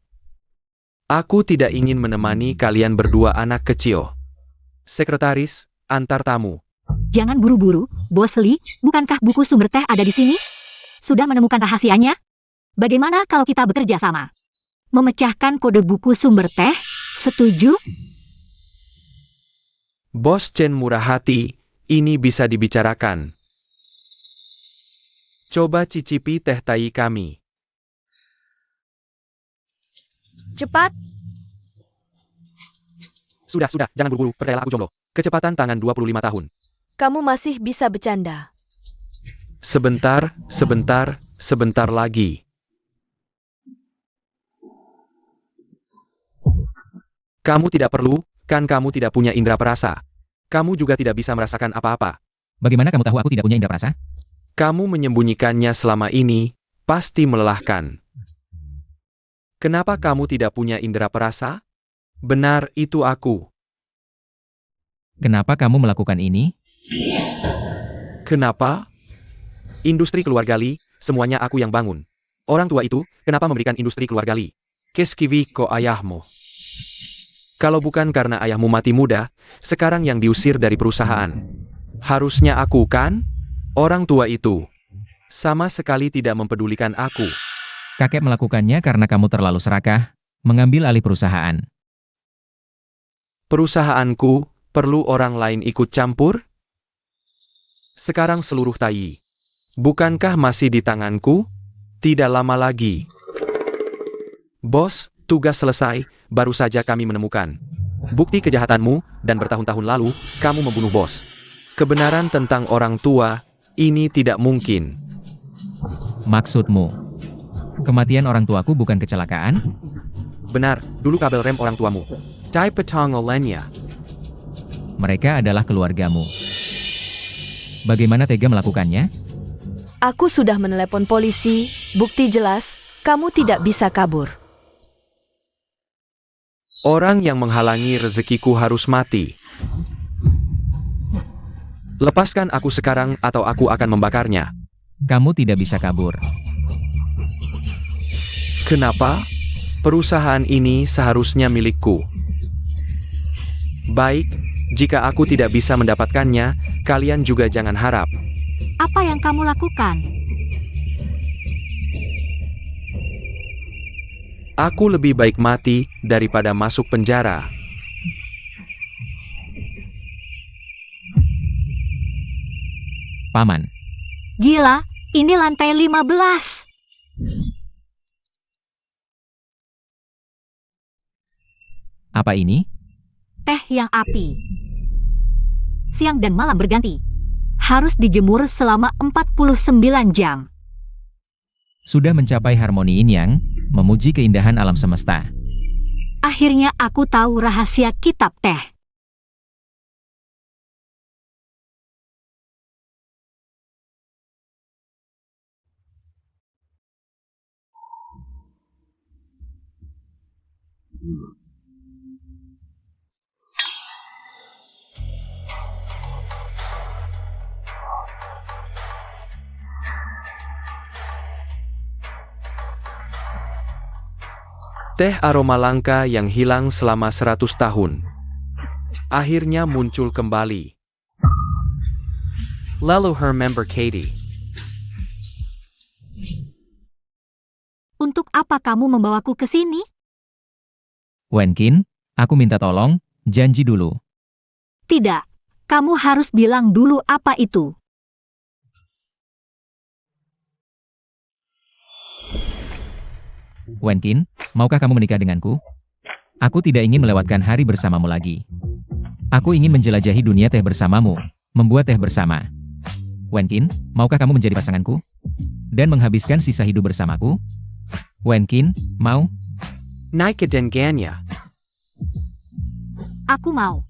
Aku tidak ingin menemani kalian berdua anak kecil. Sekretaris, antar tamu. Jangan buru-buru, Bos Lee, bukankah buku sumber teh ada di sini? Sudah menemukan rahasianya? Bagaimana kalau kita bekerja sama? Memecahkan kode buku sumber teh? Setuju? Bos Chen murah hati, ini bisa dibicarakan. Coba cicipi teh tai kami. Cepat, Sudah, jangan buru-buru, percayalah aku jomblo. Kecepatan tangan 25 tahun. kamu masih bisa bercanda. Sebentar lagi. Kamu tidak perlu, kan kamu tidak punya indera perasa. Kamu juga tidak bisa merasakan apa-apa. Bagaimana kamu tahu aku tidak punya indera perasa? Kamu menyembunyikannya selama ini, pasti melelahkan. Kenapa kamu tidak punya indera perasa? Benar, itu aku. Kenapa kamu melakukan ini? Kenapa? Industri keluarga Lee, semuanya aku yang bangun. Orang tua itu, kenapa memberikan industri keluarga Lee? Keskiwi ko ayahmu. Kalau bukan karena ayahmu mati muda, sekarang yang diusir dari perusahaan. Harusnya aku kan? Orang tua itu sama sekali tidak mempedulikan aku. Kakek melakukannya karena kamu terlalu serakah, mengambil alih perusahaan. Perusahaanku, perlu orang lain ikut campur? Sekarang seluruh tai. Bukankah masih di tanganku? Tidak lama lagi. Bos, tugas selesai, baru saja kami menemukan bukti kejahatanmu, dan bertahun-tahun lalu, kamu membunuh bos. Kebenaran tentang orang tua, ini tidak mungkin. Maksudmu, kematian orang tuaku bukan kecelakaan? Benar, dulu kabel rem orang tuamu. Cai petang olenya. Mereka adalah keluargamu. Bagaimana tega melakukannya? Aku sudah menelepon polisi, bukti jelas, kamu tidak bisa kabur. Orang yang menghalangi rezekiku harus mati. Lepaskan aku sekarang atau aku akan membakarnya. Kamu tidak bisa kabur. Kenapa? Perusahaan ini seharusnya milikku. Baik, jika aku tidak bisa mendapatkannya, kalian juga jangan harap. Apa yang kamu lakukan? Aku lebih baik mati daripada masuk penjara. Paman, Gila, ini lantai 15. apa ini? Teh yang api. Siang dan malam berganti. Harus dijemur selama 49 jam. Sudah mencapai harmoni yin yang, memuji keindahan alam semesta. Akhirnya aku tahu rahasia kitab teh. Teh aroma langka yang hilang selama 100 tahun. Akhirnya muncul kembali. Lalu her member Katie. Untuk apa kamu membawaku ke sini? Wenkin, aku minta tolong, janji dulu. Tidak, kamu harus bilang dulu apa itu. Wenkin, maukah kamu menikah denganku? Aku tidak ingin melewatkan hari bersamamu lagi. Aku ingin menjelajahi dunia teh bersamamu, membuat teh bersama. Wenkin, maukah kamu menjadi pasanganku? Dan menghabiskan sisa hidup bersamaku? Wenkin, mau? Naik ke dengannya. Aku mau.